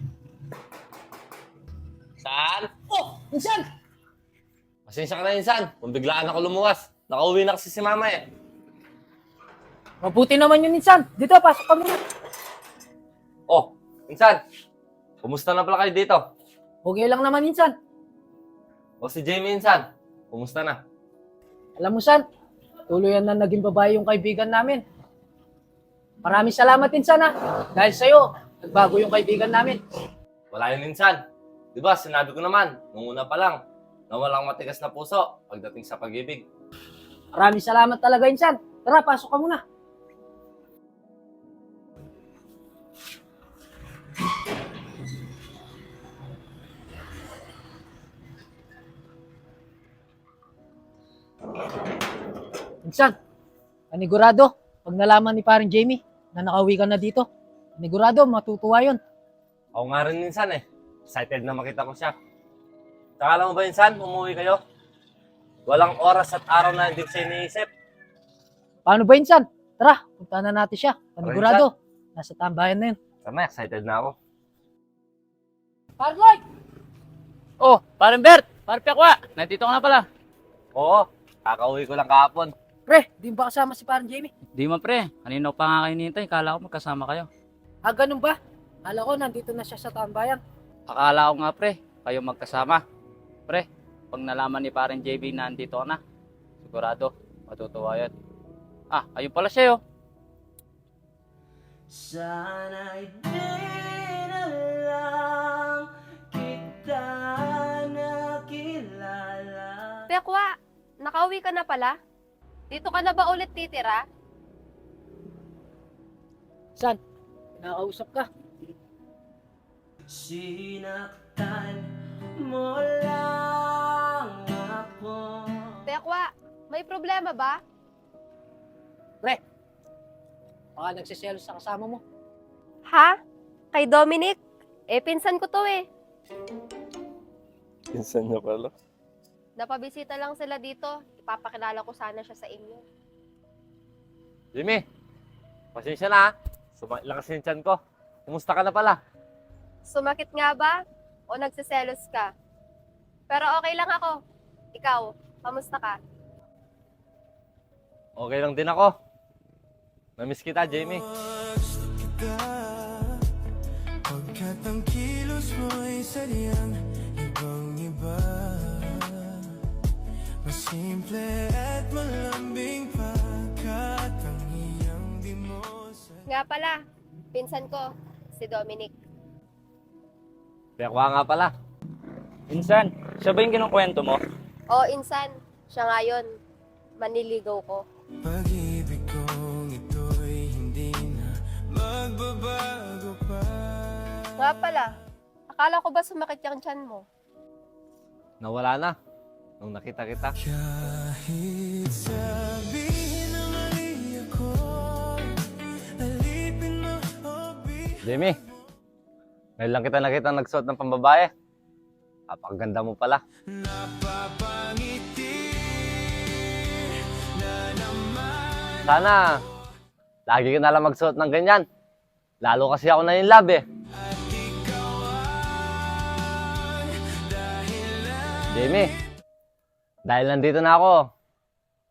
Insan? Oh, minsan! Pasensya ka na, Insan. Kung biglaan ako lumuwas. Nakauwi na kasi si Mama eh. Mabuti naman yun minsan. Dito, pasok ka muna. Oh, Insan. Kumusta na pala kayo dito? Okay lang naman minsan. O si Jamie, Insan. Kumusta na? Alam mo san, tuluyan na naging babae yung kaibigan namin. Maraming salamat Insan ha. Dahil sa'yo, nagbago yung kaibigan namin. Wala yun, Insan. Di ba, sinabi ko naman, nung una pa lang, na walang matigas na puso pagdating sa pag-ibig. Maraming salamat talaga Insan. Tara, pasok ka muna. Insan, panigurado, pag nalaman ni paring Jamie na nakauwi ka na dito, panigurado, matutuwa yun. Ako nga rin, Insan eh. Excited na makita ko siya. Saka alam mo ba, Insan, umuwi kayo? Walang oras at araw na hindi ko siya iniisip. Paano ba Insan? Tara, punta na natin siya. Panigurado, nasa tambayan na yun. Tama, excited na ako. Parang Lloyd! Oh, parang Bert! Parang Pekwa! Nandito ka na pala. Oo, kakauwi ko lang kahapon. Pre, di ba kasama si parang Jamie? Di man pre, kanino pa nga kayo nintay, kala ko magkasama kayo. Ah, ganun ba? Kala ko nandito na siya sa tambayan. Akala ko nga pre, kayo magkasama. Pre, pag nalaman ni parang JB na nandito ka na, sigurado, matutuwa yan. Ah, ayun pala siya oh. Sana'y di na lang kita nakilala. Pekwa, nakauwi ka na pala? Dito ka na ba ulit titira? San? Nakakausap ka? Sinaktan mo lang ako. Pekwa, may problema ba? Baka nagsiselos sa kasama mo. Ha? Kay Dominic? Eh, pinsan ko to eh. Insan niya pala. Napabisita lang sila dito. Ipapakilala ko sana siya sa inyo. Jimmy, pasensya na ha. Sumakit lang kasi yung tiyan ko. Kumusta ka na pala? Sumakit nga ba? O nagsiselos ka? Pero okay lang ako. Ikaw, kamusta ka? Okay lang din ako. Namiss kita, Jamie. Gusto kita pagkat ang kilos mo'y sadyang ibang-iba. Mas simple at malambing pagkat ang iyong di mo sa... Nga pala, pinsan ko, si Dominic. Pekwa nga pala. Insan, siya ba yung kinukwento mo? O, insan, siya nga yun. Maniligaw ko. Pag-ibig kong ito'y hindi na magbabago pa. Nga pala, akala ko ba sumakit yung tiyan mo? Nawala na. Nung nakita kita. Kahit sabihin na mali ako, alipin mo o Jamie, ngayon lang kita nakita nagsuot ng pambabae. Napakaganda mo pala. Napapangiti na naman. Sana, lagi ka na lang magsuot ng ganyan. Lalo kasi ako na in love eh. At ikaw ang dahilan. Jamie, dahil nandito na ako,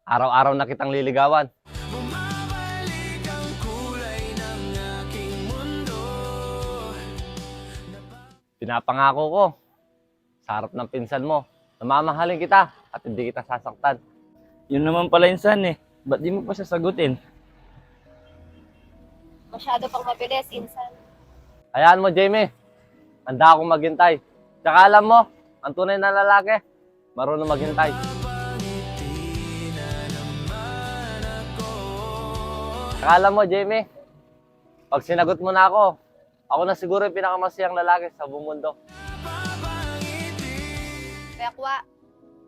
araw-araw na kitang liligawan. Bumabalik ang kulay ng aking mundo. Pinapangako ko, sa harap ng pinsan mo, na mamahalin kita at hindi kita sasaktan. Yun naman pala insan eh. Ba't di mo pa siya sagutin? Masyado pang mabilis, insan. Hayaan mo, Jamie. Handa akong maghintay. Tsaka alam mo, ang tunay na lalaki, marunong maghintay. Tsaka alam mo, Jamie, pag sinagot mo na ako na siguro yung pinakamasayang lalaki sa buong mundo. Pekwa,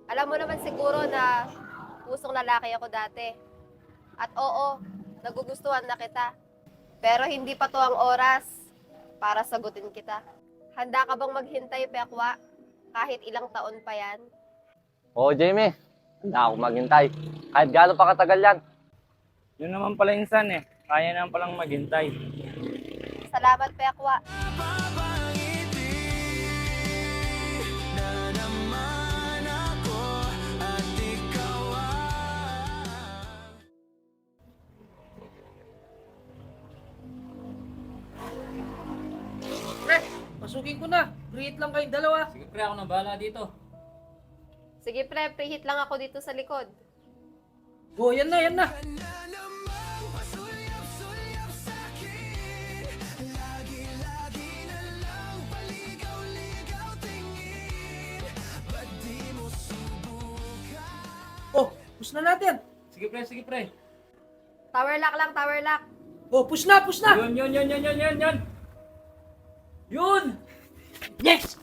alam mo naman siguro na pusong lalaki ako dati. At oo, nagugustuhan na kita. Pero hindi pa to ang oras para sagutin kita. Handa ka bang maghintay, Pekwa? Kahit ilang taon pa yan? Oo, Jamie, handa akong maghintay. Kahit gaano pa katagal yan. Yun naman pala insan eh. Kaya naman palang maghintay. Salamat, Pekwa. Pre, pasukin ko na. Create lang kayong dalawa. Sige pre, ako na bahala dito. Sige, pre, preheat lang ako dito sa likod. Oh, yan na, yan na. Oh, push na natin. Sige pre, sige pre. Tower lock lang, tower lock. Oh, push na, push na. Yun. Yun! Yes!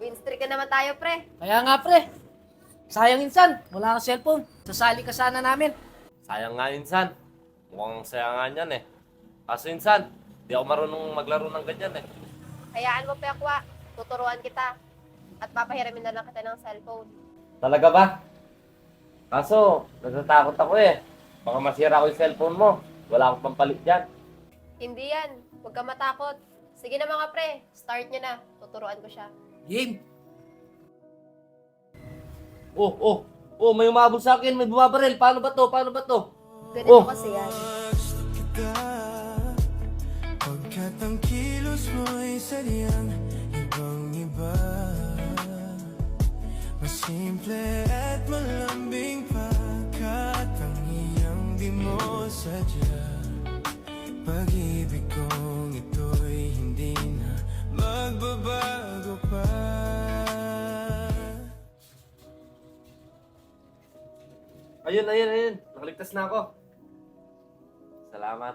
Win streak na naman tayo, pre. Kaya nga, pre. Sayang insan, wala kang cellphone. Sasali ka sana namin. Sayang nga, insan. Mukhang saya nga niyan eh. Kaso insan, di ako marunong maglaro ng ganyan eh. Hayaan mo, Pekwa. Tuturuan kita. At papahiramin na lang kita ng cellphone. Talaga ba? Kaso, natatakot ako eh. Baka masira ko yung cellphone mo. Wala akong pampalit dyan. Hindi yan. Huwag ka matakot. Sige na mga pre. Start nyo na. Tuturuan ko siya. Game. Oh, may umabol sa akin. May bumabaril. Paano ba to? Ganito kasi yan. Kita, pagkat ang kilos mo'y sadyang ibang-iba. Masimple at malambing pagkat ang iyang di mo sadya. Pag-ibig kong ito'y hindi na magbabago pa. Ayun. Nakaligtas na ako. Salamat.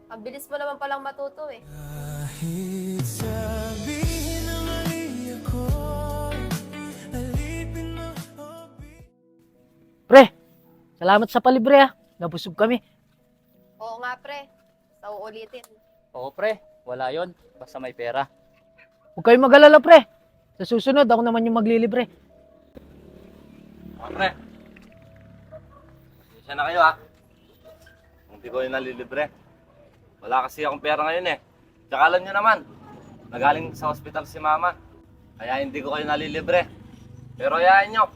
Ang bilis mo naman palang matuto eh. Kahit sabihin na mali ako, alipin mo o Pre, salamat sa palibre ah. Nabusog kami. Oo nga pre. Sa uulitin. Oo pre, wala yon. Basta may pera. Huwag kayong mag-alala, pre. Sa susunod, ako naman yung maglilibre. Pre. Siya na kayo ha. Hindi ko yung nalilibre. Wala kasi akong pera ngayon eh. Tsaka alam nyo naman, nagaling sa hospital si mama. Kaya hindi ko kayo nalilibre. Pero hayaan nyo,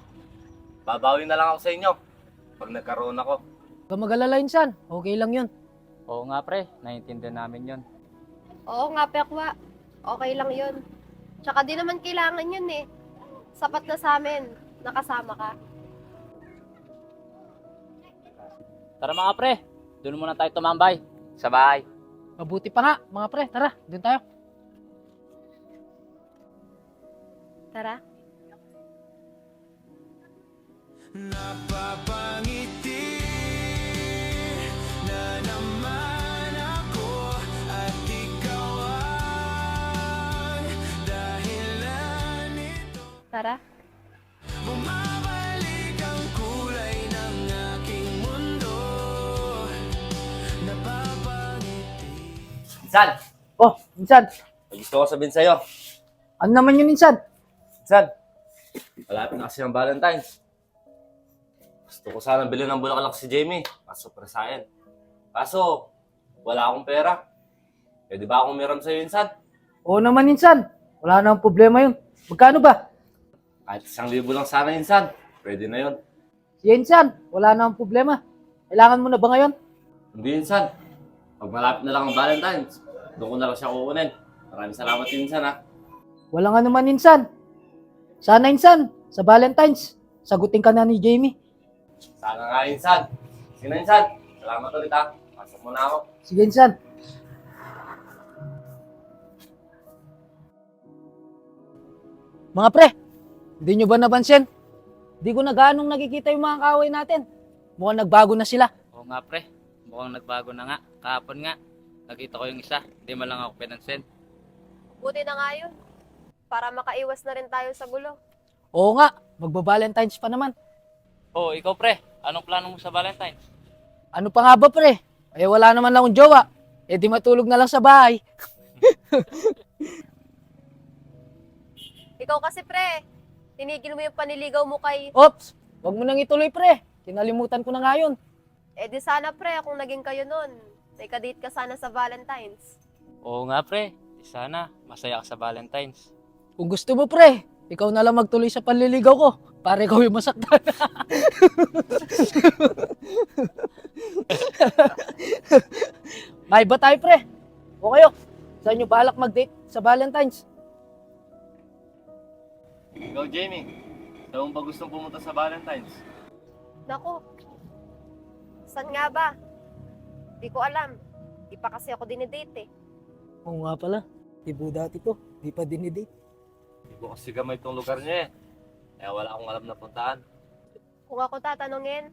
babawi na lang ako sa inyo pag nagkaroon ako. Huwag kang mag-alala, insan. Okay lang yun. Oo nga pre, naiintindihan namin yon. Oo nga, Pekwa. Okay lang yun. Tsaka di naman kailangan yun eh. Sapat na sa amin. Nakasama ka. Tara mga pre, doon muna tayo tumambay. Sa bahay. Mabuti pa nga, mga pre. Tara, doon tayo. Tara. napapangiti na naman ako at ikaw ang dahilan nito. Tara. Bumabalik ang kulay ng aking mundo. Napapangiti Insan, Oh, Insan. may gusto ko sabihin sa'yo. Ano naman yun, Insan? Insan, malapit na kasi ng Valentine's. Gusto ko sana bilhin ng bulaklak si Jamie. Super-sayan. Kaso, wala akong pera. Pwede ba akong meron sa'yo, Insan? Oo naman, Insan. Wala namang problema yun. Magkano ba? Kahit 1,000 lang sana, Insan. Pwede na yun. Sige, Insan. Wala namang problema. Kailangan mo na ba ngayon? Hindi, Insan. Pag malapit na lang ang Valentine's, doon ko na lang siya kukunin. Maraming salamat, Insan, ha. Wala nga naman, Insan. Sana, Insan, sa Valentine's, sagutin ka na ni Jamie. Sana nga, Insan. Sige na, Insan. Salamat ulit, ha. Pasok muna ako. Sige, Insan. Mga pre, hindi nyo ba napansin? Hindi ko na ganong nakikita yung mga kaaway natin. Mukhang nagbago na sila. Oo nga pre, mukhang nagbago na nga. Kahapon nga, nakita ko yung isa, hindi man lang ako pinansin. Buti na nga yun. Para makaiwas na rin tayo sa gulo. Oo nga, magba-Valentine's pa naman. Oo, ikaw pre, anong plano mo sa Valentine's? Ano pa nga ba pre? Eh wala naman akong jowa. Eh di matulog na lang sa bahay. Ikaw kasi pre, tinigil mo yung paniligaw mo kay... Ops, wag mo nang ituloy pre. Kinalimutan ko na nga yun. Eh di sana pre, kung naging kayo nun, may kadate ka sana sa Valentine's. Oo nga pre, di sana, masaya ka sa Valentine's. Kung gusto mo pre, ikaw na lang magtuloy sa panliligaw ko. Para ikaw yung masaktan. May ba tayo pre? O kayo? Saan nyo balak mag-date sa Valentine's? Ikaw, Jamie. Saan mo ba gustong pumunta sa Valentine's? Naku, saan nga ba? Di ko alam. Di pa kasi ako dinidate eh. Oo nga pala. Ibo dati to. Di pa dinidate. Hindi ko kasi gamay itong lugar niya, eh. Kaya wala akong alam na puntahan. Kung ako tatanungin,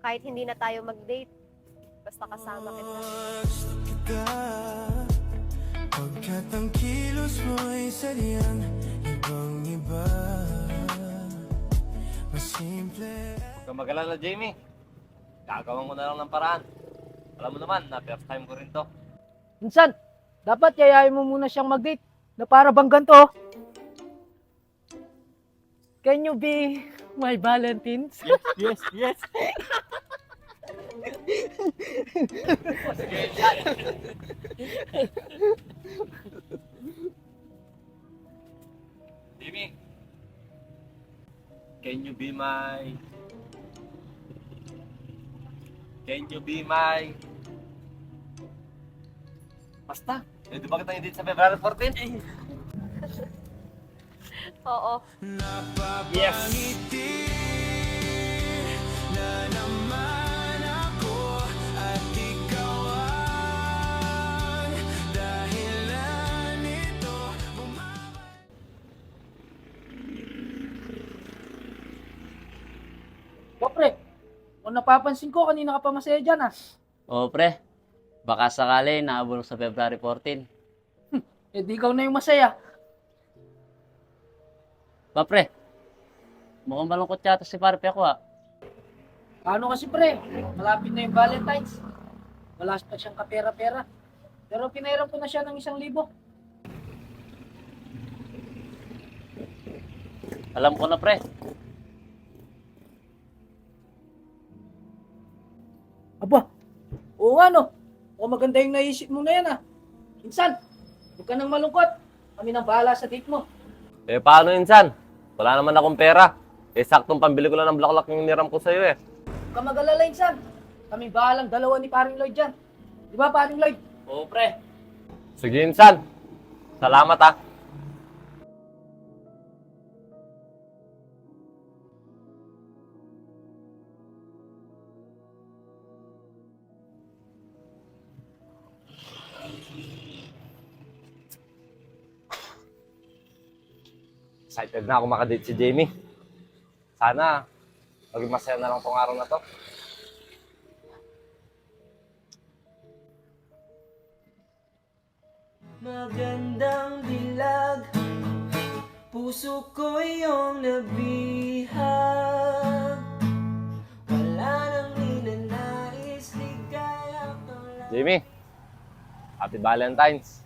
kahit hindi na tayo mag-date, basta kasama kita. Kita, pagkat ang kilos mo'y sadyang ibang-iba. Mas simple. Huwag kang mag-alala, Jamie. Gagawan ko na lang ng paraan. Alam mo naman, na first time ko rin to. Minsan, dapat yayain mo muna siyang mag-date na para bang ganito. Can you be my Valentine's? Yes, yes. Jamie, can you be my... Can you be my... Basta, eh, di ba kita hindi sa February 14? Oo. Napapangiti na naman ako at ikaw ang dahilan nito. O pre, kung napapansin ko, kanina ka pa masaya dyan ah. Oo pre, baka sakali naabot sa February 14. Eh di ikaw na yung masaya. Ba pre, mukhang malungkot yata si Pare Peko ah. Ano kasi pre, malapit na yung Valentine's. Wala pa siyang kapera-pera. Pero pinairam ko na siya ng 1,000. Alam ko na pre, Aba, oo nga no. O maganda yung naisip mo na yan ah. Insan, huwag ka nang malungkot. Kami nang bahala sa date mo. Eh, paano, Insan? Wala naman akong pera. Eh, saktong pambili ko lang ng bulaklak yung niram ko sa'yo, eh. Huwag ka mag-alala, Insan. Kami bahalang dalawa ni Paring Lloyd dyan. Di ba, Paring Lloyd? oo pre. Sige, Insan. Salamat, ha. Excited na ako makadate si Jamie. Sana, maging masaya na lang tong araw na to. Magandang dilag, puso ko iyong nabihag. Wala nang ninanais, ligaya ka lang. Jamie, Happy Valentine's.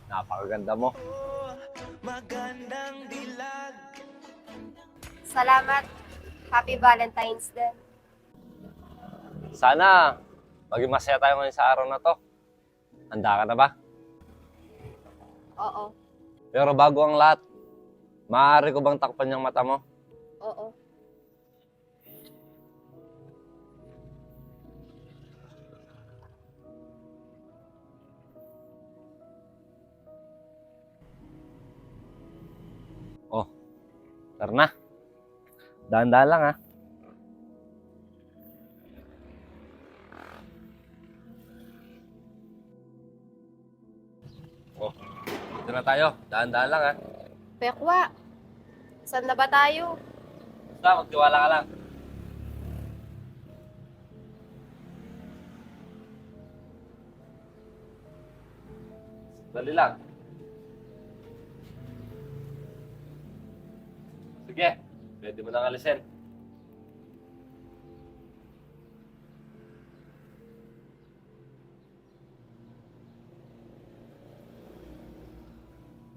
Napakaganda mo. Magandang dilag. Salamat. Happy Valentine's din. Sana maging masaya tayo ngayon sa araw na to. Handa ka na ba? Oo. Pero bago ang lahat, maaari ko bang takpan yung mata mo? Oo. Tara na. Dahan-dahan lang ha. Oh, dito na tayo. Dahan-dahan lang ha. Pekwa, saan na ba tayo? Basta, magtiwala ka lang. Dali lang. Sige, pwede mo nang alisin.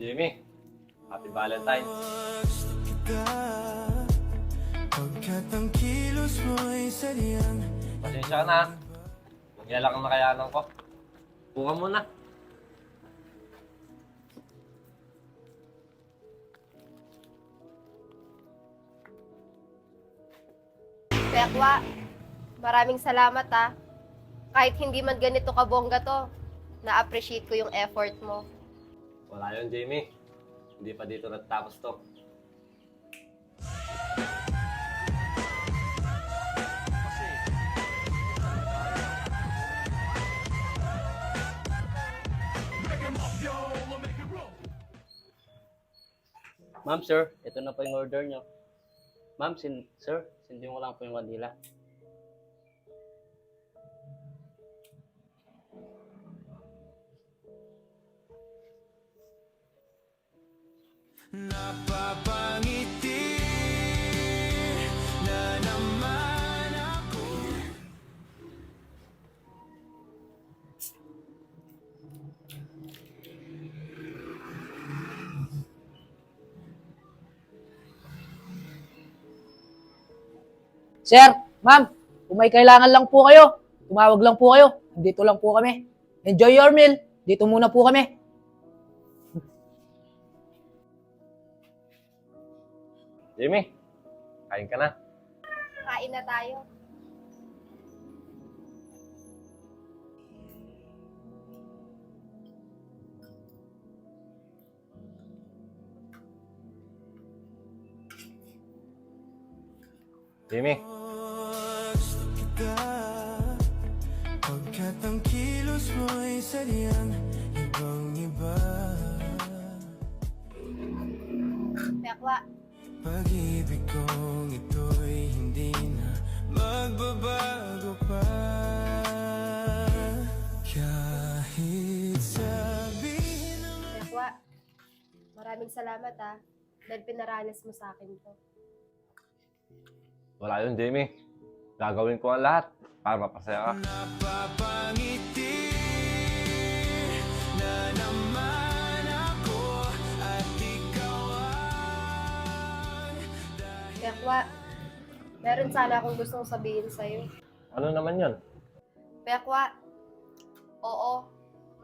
Jimmy, Happy Valentine's. Gusto kita, pagkat ang kilos mo'y sadyang Pasensya ka na. Mangyalak ang nakayanan ko. Buka muna. Pekwa, maraming salamat ah. Kahit hindi man ganito kabongga to, na-appreciate ko yung effort mo. Wala yun, Jamie. Hindi pa dito natapos to. Ma'am, sir, ito na po yung order nyo. Ma'am, sir, sindin ko lang po yung kandila. napapangiti na naman ako. Sir, ma'am, kung may kailangan lang po kayo, tumawag lang po kayo. Dito lang po kami. Enjoy your meal. Dito muna po kami. Jamie, kain ka na. Kain na tayo. Jamie, Gusto kita, pagkat ang kilos mo'y sadyang ibang-iba. Pekwa, Pag-ibig kong ito'y hindi na magbabago pa. Kahit sabihin ng Pekwa, maraming salamat ah. Dahil pinaranas mo sa akin to. wala yun, Jamie. Gagawin ko ang lahat para mapasaya ka. napapangiti na naman ako at ikaw ang Pekwa, meron sana akong gustong sabihin sa'yo. Ano naman yun? Pekwa, oo,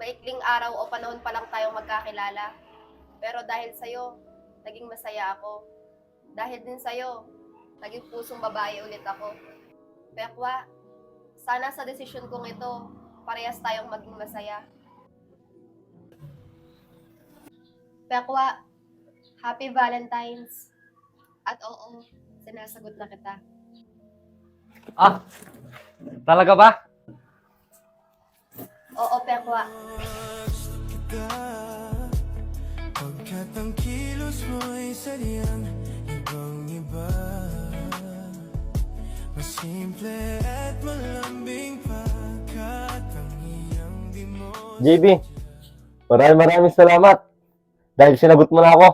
maikling araw o panahon pa lang tayong magkakilala. Pero dahil sa'yo, naging masaya ako. Dahil din sa'yo, naging pusong babae ulit ako. Pekwa, sana sa desisyon kong ito, parehas tayong maging masaya. Pekwa, Happy Valentine's. At oo, sinasagot na kita. Ah, talaga ba? Oo, Pekwa. gusto kita, pagkat ang kilos mo'y sadyang ibang-iba. Mas simple at malambing pagkat ang iyong di mo. JB, maraming salamat. Dahil sinagot mo na ako.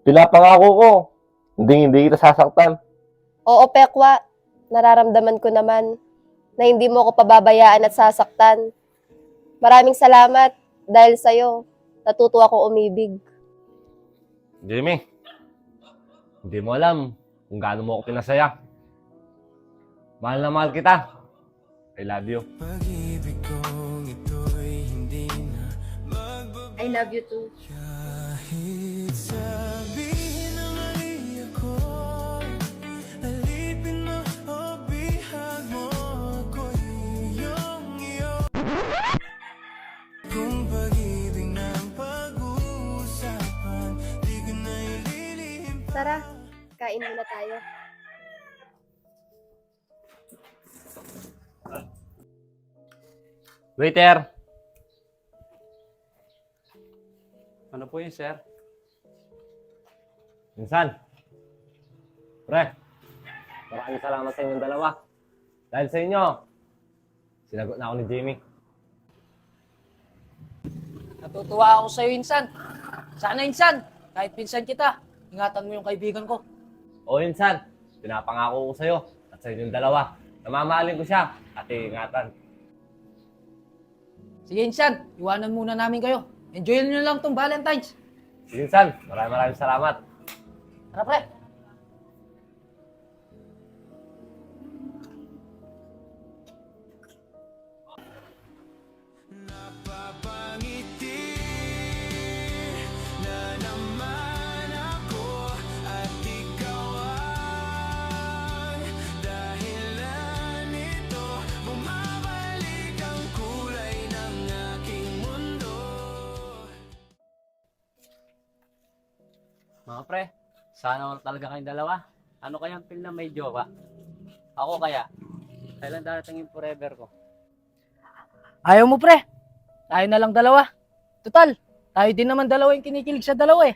Pinapangako ko, hindi kita sasaktan. Oo, Pekwa. Nararamdaman ko naman na hindi mo ako pababayaan at sasaktan. Maraming salamat Dahil sa'yo, natuto ako umibig. Jimmy, hindi mo alam kung gaano mo ako pinasaya. Mahal na mahal kita. I love you. Pag-ibig kong ito'y hindi na I love you too. kahit sabihin na mali ako. Alipin mo o bihag mo ako'y iyong-iyo. Kung pag-ibig ng pag-uusapan, di ko na ililihim. Tara, kain muna tayo. Waiter! Ano po yun, sir? Minsan. Pre, maraming salamat sa inyong dalawa. Dahil sa inyo, sinagot na ako ni Jimmy. Natutuwa ako sa'yo, Insan. Sana, Insan, kahit pinsan kita, ingatan mo yung kaibigan ko. O Insan, pinapangako ko sa'yo at sa inyong dalawa. Namamahalin ko siya at iingatan. Sige, Insan, iwanan muna namin kayo. Enjoy nyo lang tong Valentine's. Sige Insan, maraming salamat. Tara, pre. Napapangiti na naman ako at ikaw ay dahilan nito. Bumabalik ang kulay ng aking mundo. Mga pre, sana all talaga kayong dalawa. Ano kayang feel na may jowa? Ako kaya. Kailan darating yung forever ko? Ayaw mo, pre. Tayo na lang dalawa. Total, tayo din naman dalawa yung kinikilig sa dalawa eh.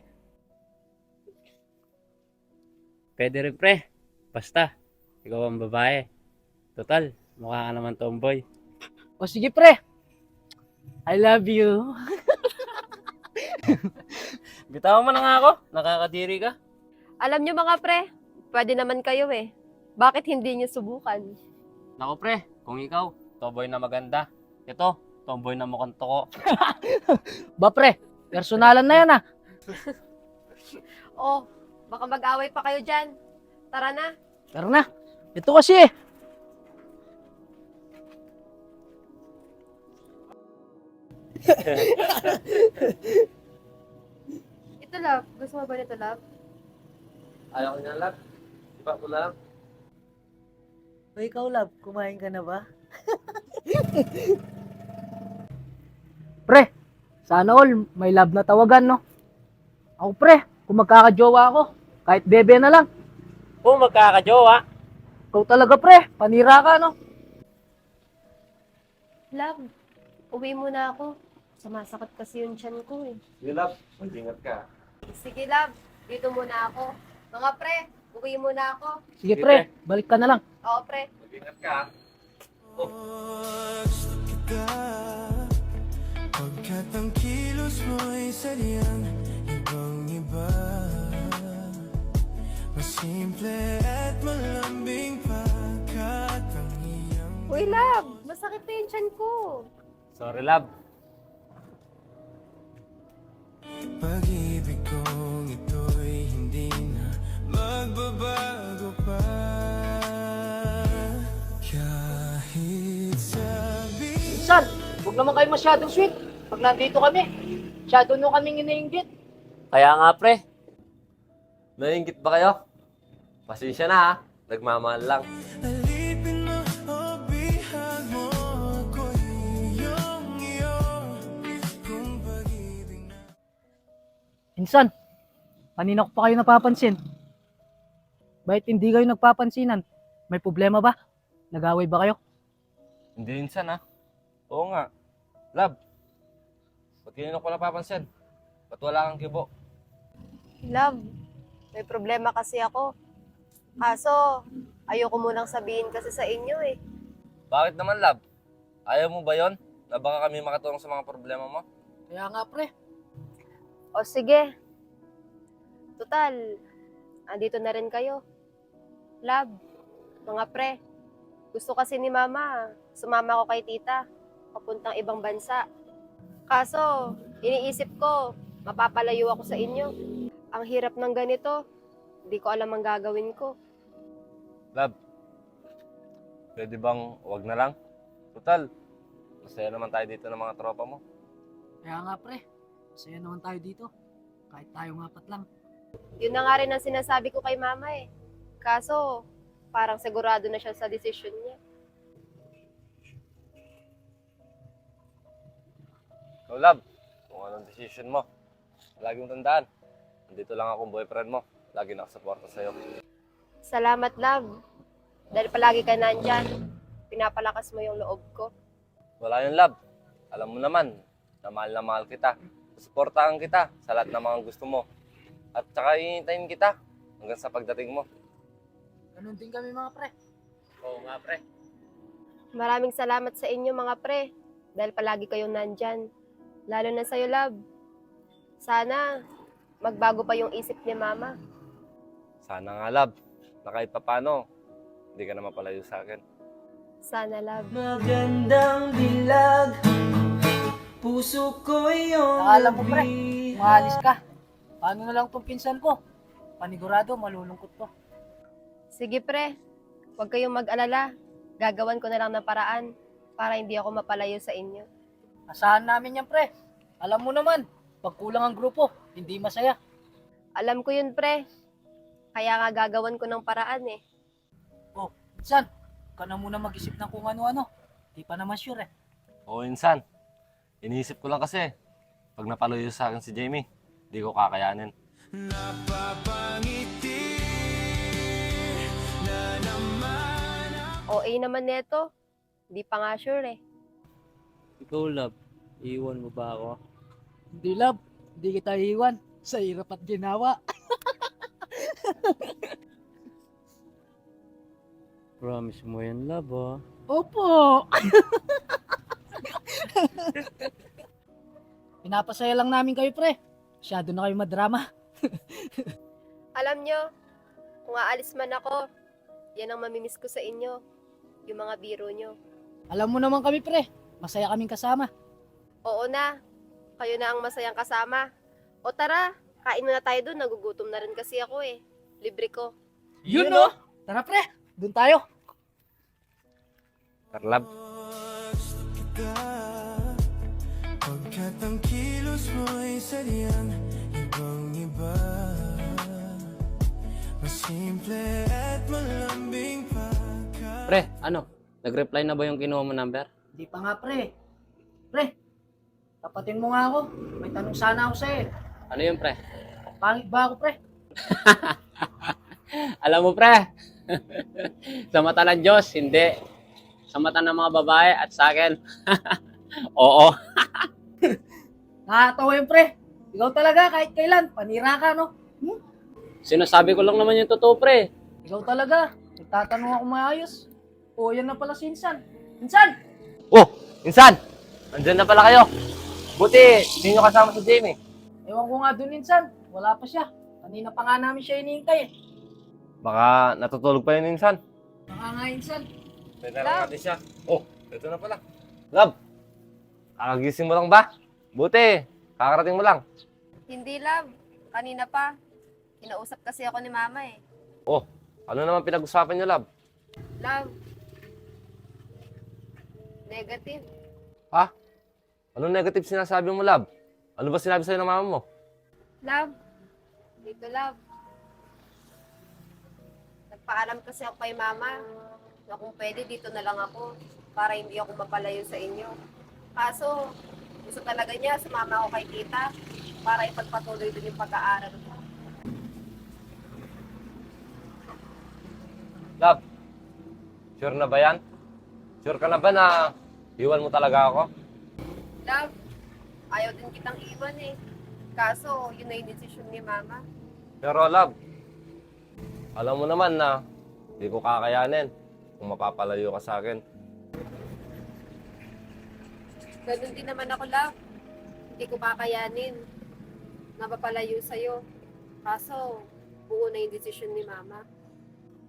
Pwede rin, pre. Basta, ikaw ang babae. Total, mukha ka naman tomboy. O sige, pre. I love you. Bitawan mo na nga ako. Nakakadiri ka. Alam nyo mga pre, pwede naman kayo eh. Bakit hindi nyo subukan? Naku, pre. Kung ikaw, tomboy na maganda. Ito, tomboy na mukhang toko. Ba, pre, personalan na yan ah. Oh, baka mag-away pa kayo dyan. Tara na. Tara na. Ito kasi eh. Ito love, gusto mo ba nito love? Ayaw ko niya lang. Iba ko na lang. O ikaw, love, kumain ka na ba? Pre, sana all may love na tawagan, no? Ako, pre, kung magkakajowa ako, kahit bebe na lang. Kung magkakajowa. Ikaw talaga, pre, panira ka, no? Love, uwi muna ako. Sumasakit kasi yung tiyan ko eh. Sige love, mag-ingat ka. Sige love, dito muna ako. Mga pre, uwi muna ako. Sige, pre, balik ka na lang. Oo pre. Mag-ingat ka. Gusto kita pagkat ang kilos mo'y sadyang ibang-iba. Mas simple at malambing pagkat ang iyong Uy love, masakit na yung tiyan ko. Sorry, love. pag-ibig kong ito'y hindi na magbabago pa. Kahit sabihin Insan, huwag naman kayo masyadong sweet. Pag nandito kami, masyado nyo kaming iniinggit. Kaya nga, pre. Nainggit ba kayo? Pasensya na ha. Nagmamahal lang. alipin mo o bihag mo ako'y iyong-iyo. Kung pag-ibig na Insan, kanina ko pa kayo napapansin. Bakit hindi kayo nagpapansinan? May problema ba? Nag-away ba kayo? Hindi insan ha. Oo nga. Love. Ba't ganyan ako napapansin? Ba't wala kang kibo? Love, may problema kasi ako. Kaso, ayoko munang sabihin kasi sa inyo eh. Bakit naman love? Ayaw mo ba yon? Na baka kami makatulong sa mga problema mo? Kaya nga pre. O sige. Total, andito na rin kayo. Love, mga pre, gusto kasi ni Mama, sumama ko kay Tita, papuntang ibang bansa. Kaso, iniisip ko, mapapalayo ako sa inyo. Ang hirap ng ganito, di ko alam ang gagawin ko. Love, pwede bang wag na lang? Total, masaya naman tayo dito ng mga tropa mo. Kaya nga pre, masaya naman tayo dito. Kahit tayong apat lang. Yun na nga rin ang sinasabi ko kay mama eh. Kaso, parang sigurado na siya sa desisyon niya. Ikaw, Love, kung anong decision mo, lagi mong tandaan. Nandito lang akong boyfriend mo. Lagi nakasuporta sa'yo. Salamat, love. Dahil palagi ka nandyan, pinapalakas mo yung loob ko. Wala yun, Love. Alam mo naman, na mahal kita. Suportahan kita sa lahat ng mga gusto mo. At saka hihintayin kita hanggang sa pagdating mo. Ganun din kami mga pre. Oo nga, pre. Maraming salamat sa inyo mga pre, dahil palagi kayong nandyan. Lalo na sa'yo, love. Sana magbago pa yung isip ni mama. Sana nga, Love, na kahit papano, hindi ka na mapalayo sa akin. Sana, love. Magandang dilag, puso ko iyong Alam mo pre, maalis ka. Paano na lang tong pinsan ko? Panigurado, malulungkot to. Sige pre, huwag kayong mag-alala. Gagawan ko na lang ng paraan para hindi ako mapalayo sa inyo. Asahan namin yan pre. Alam mo naman, pag kulang ang grupo, hindi masaya. Alam ko yun pre, kaya nga gagawan ko ng paraan eh. Oh, pinsan, ka na muna mag-isip ng kung ano-ano. Di pa naman sure eh. Oo, insan. Iniisip ko lang kasi, pag napalayo sa akin si Jamie, di ko kakayanin. Napapangiti na naman. OA naman neto, di pa nga sure eh. Ikaw, love, iwan mo ba ako? Hindi love, hindi kita iiwan. Sa hirap at ginawa. Promise mo yan, love, ah. Opo! Pinapasaya lang namin kayo pre. Masyado na kayo madrama. Alam nyo, kung aalis man ako, yan ang mamimiss ko sa inyo, yung mga biro nyo. Alam mo naman kami pre, masaya kaming kasama. Oo na, kayo na ang masayang kasama. O tara, kain muna tayo doon, nagugutom na rin kasi ako eh. Libre ko. Yun no? Tara pre, dun tayo. Tara, Love. Kita, pagkat ang kilos mo'y sadyang ibang-iba. Mas simple at malambing pagka. Pre, ano? Nag-reply na ba yung kinuha mo number? Di pa nga pre. Pre, tapatin mo nga ako. May tanong sana ako sa'yo. Ano yun, pre? Pangit ba ako pre? Alam mo, pre, sa mata ng Diyos, hindi. Sa mata ng mga babae at sa akin, oo. Nakakatawa yun pre. Ikaw talaga kahit kailan, panira ka no? Sinasabi ko lang naman yung totoo, pre. Ikaw talaga. Nagtatanong ako maayos. O, yan na pala si Insan. Insan! Oh, insan! Andyan na pala kayo. Buti, hindi nyo kasama si Jamie. Ewan ko nga dun Insan. Wala pa siya. Kanina pa nga namin siya hinihintay eh. Baka natutulog pa yun, insan. Baka nga Insan. Pwede lang natin siya. Oh, ito na pala. Love, kakagising mo lang ba? Buti, kakarating mo lang. Hindi love, kanina pa. Kinausap kasi ako ni mama eh. Oh, ano naman pinag-usapan nyo, Love? Love. Negative. Ha? Anong negative sinasabi mo, Love? Ano ba sinabi sa'yo ng mama mo? Love. Dito love. Nagpaalam kasi ako kay mama na kung pwede dito na lang ako para hindi ako mapalayo sa inyo. Kaso, gusto talaga niya sumama ako kay tita para ipagpatuloy din yung pag-aaral ko. Love, sure na ba yan? Sure ka na ba na iwan mo talaga ako? Love, ayaw din kitang iwan eh. Kaso, yun na yung desisyon ni mama. Pero Love, alam mo naman na hindi ko kakayanin kung mapapalayo ka sa akin. Ganun din naman ako, love. Hindi ko kakayanin na mapalayo sa'yo. Kaso, buo na yung desisyon ni mama.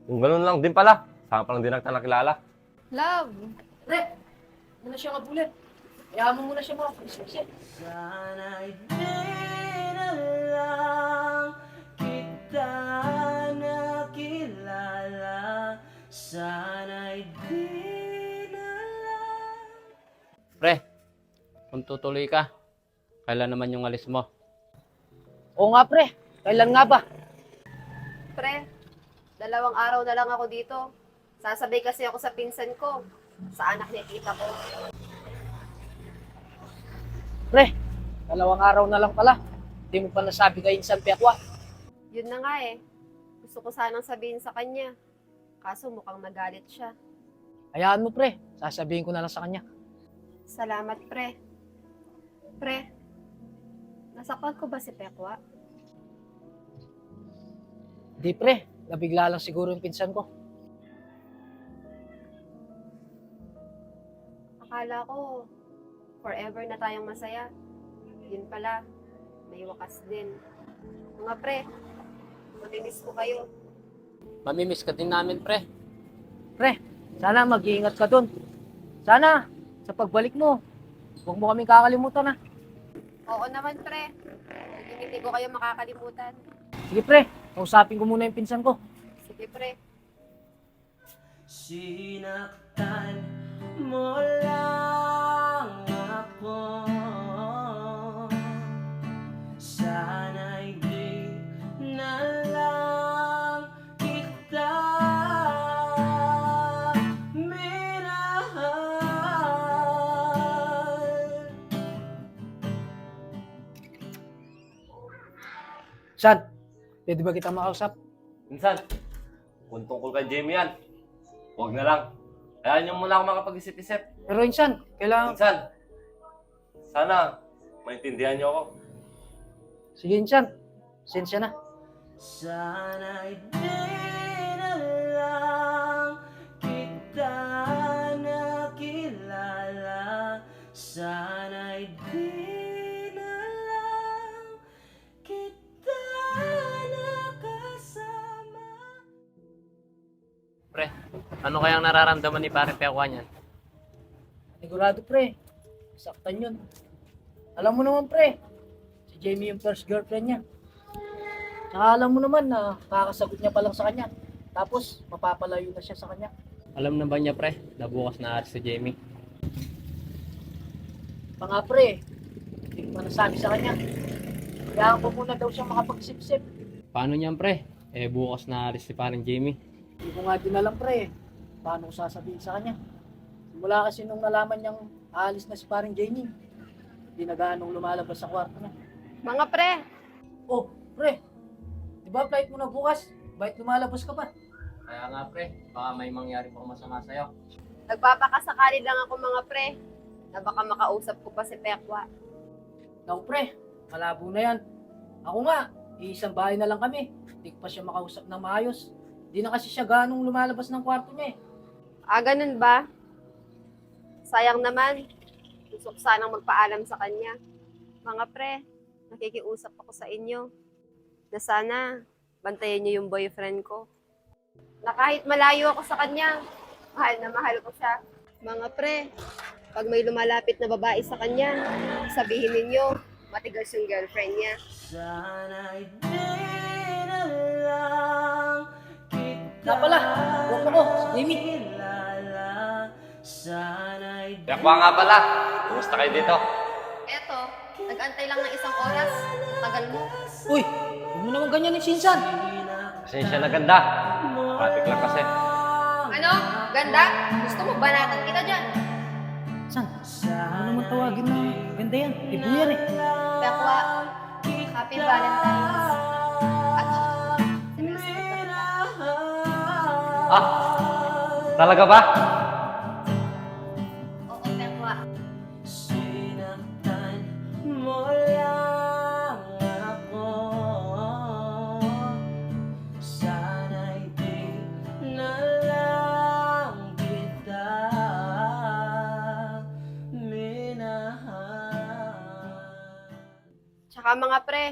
Kung ganun lang din pala, saan pa lang din nakilala. Love! Pre, ano siya kabulit? Kaya mo muna siya makapag-isip. Sana'y di na lang kita nakilala. Sana'y di na lang. Pre, kung tutuloy ka, kailan naman yung alis mo? Oo nga pre, kailan nga ba? Pre, 2 araw na lang ako dito. Sasabay kasi ako sa pinsan ko, sa anak ni tita ko. Pre, 2 araw na lang pala. Hindi mo pa nasabi kay Insan Pekwa. Yun na nga eh. Gusto ko sanang sabihin sa kanya. Kaso mukhang magalit siya. Hayaan mo pre, sasabihin ko na lang sa kanya. Salamat, pre. Pre, nasaktan ko ba si Pekwa? Di pre, nabigla lang siguro yung pinsan ko. Akala ko, forever na tayong masaya. Yun pala, may wakas din. Mga pre, mamimiss ko kayo. Mamimiss ka din namin, pre. Pre, sana mag-iingat ka dun. Sana, sa pagbalik mo, huwag mo kaming kakalimutan ha. Oo naman, pre. Hindi ko kayo makakalimutan. Sige pre, kausapin ko muna yung pinsan ko. Sige, pre. Sinaktan mo lang ako. Sana'y di na lang kita minahal. San, pwede ba kita makausap? Minsan, kung tungkol kay Jamie yan, huwag na lang. Kaya niyo muna ako makapag-isip-isip. Pero Insan, kailangan... Minsan, sana maintindihan niyo ako. Sige Insan, sensya na. Sana'y di na lang kita nakilala. Sana'y di na lang kita nakasama. Pre, ano kayang nararamdaman ni Pare Pekwa niyan? Sigurado pre, saktan yun. Alam mo naman pre, si Jamie yung first girlfriend niya. Tsaka alam mo naman na kakasagot niya pa lang sa kanya. Tapos mapapalayo na siya sa kanya. Alam na ba niya, pre, na bukas na alis si Jamie? Pa nga pre, hindi ko pa nasabi sa kanya. Kaya ko muna daw siya makapag-sip-sip. Paano niyan, pre? Eh, bukas na alis si Paring Jamie. Hindi ko nga din alam pre, paano ko sasabihin sa kanya. Simula kasi nung nalaman niyang aalis na si paring Jamie, hindi na gaanong lumalabas sa kwarto niya. Mga pre, Oh, pre, di ba flight mo na bukas? Bakit lumalabas ka pa? Kaya nga, pre, baka may mangyari pang masama sa'yo. nagpapakasakali lang ako mga pre, na baka makausap ko pa si Pekwa. Naku pre, malabo na yan. Ako nga, iisang bahay na lang kami. Hindi ko pa siya makausap ng maayos. Hindi na kasi siya ganong lumalabas ng kwarto niya eh. Ah, ganun ba? Sayang naman. Gusto ko sanang magpaalam sa kanya. Mga pre, nakikiusap ako sa inyo. Na sana, bantayan niyo yung boyfriend ko. Na kahit malayo ako sa kanya, mahal na mahal ko siya. Mga pre, pag may lumalapit na babae sa kanya, sabihin ninyo, matigas yung girlfriend niya. Sana'y di na lang kita Na pala, huwag mo ko, si Jamie. kilala. Sana'y di Pekwa nga pala. Kumusta kayo dito? Eto, nag-antay lang ng 1 oras. Tagal mo. Uy, huwag mo naman ganyan ni Sinsan. Pasensya na ganda. Traffic lang kasi. Ano? Ganda? Gusto mo banatan kita dyan? San, ano naman tawagin na ganda yan? Ibu yan eh. Pekwa, Happy Valentine's. Ano? Sinasakit ka kita. Ah, talaga ba? Oo, Pekwa. Sinaktan mo lang ako. Sana'y di na lang kita minahal. Tsaka mga pre,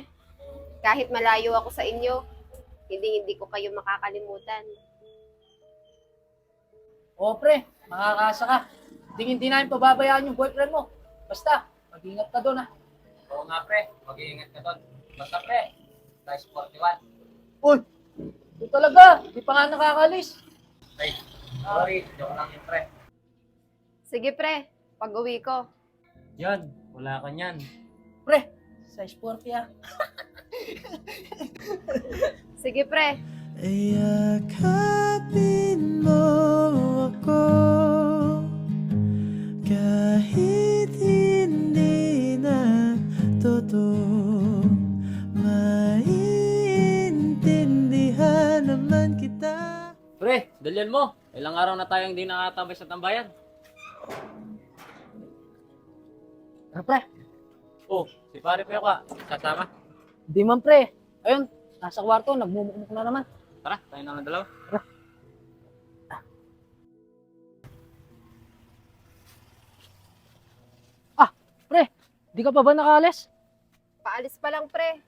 kahit malayo ako sa inyo, hindi ko kayo makakalimutan. Oo pre, makakaasa ka. Hindi namin pababayaan yung boyfriend mo. Basta, mag-ingat ka doon, ha. Oo nga, pre. Mag-iingat ka doon. Basta, pre. Size 41. Uy, ito talaga. Di pa nga nakakalis. Ay, sorry. Joke lang yun, pre. Sige pre, pag uwi ko. Yan, wala ka niyan. Pre, size 40, ha. Sige pre. Yakapin mo ako kahit hindi na totoo, maiintindihan naman kita. Pre, dalyan mo. Ilang araw na tayong hindi nakatabay sa tambayan. Ano, pre? Oh, si pare Peo ka. Kasama. Di man, pre. Ayun, nasa kwarto, nagmumukmuk na naman. Tara, tayo na lang dalawa. Pre, di ka pa ba nakaalis? Paalis pa lang pre.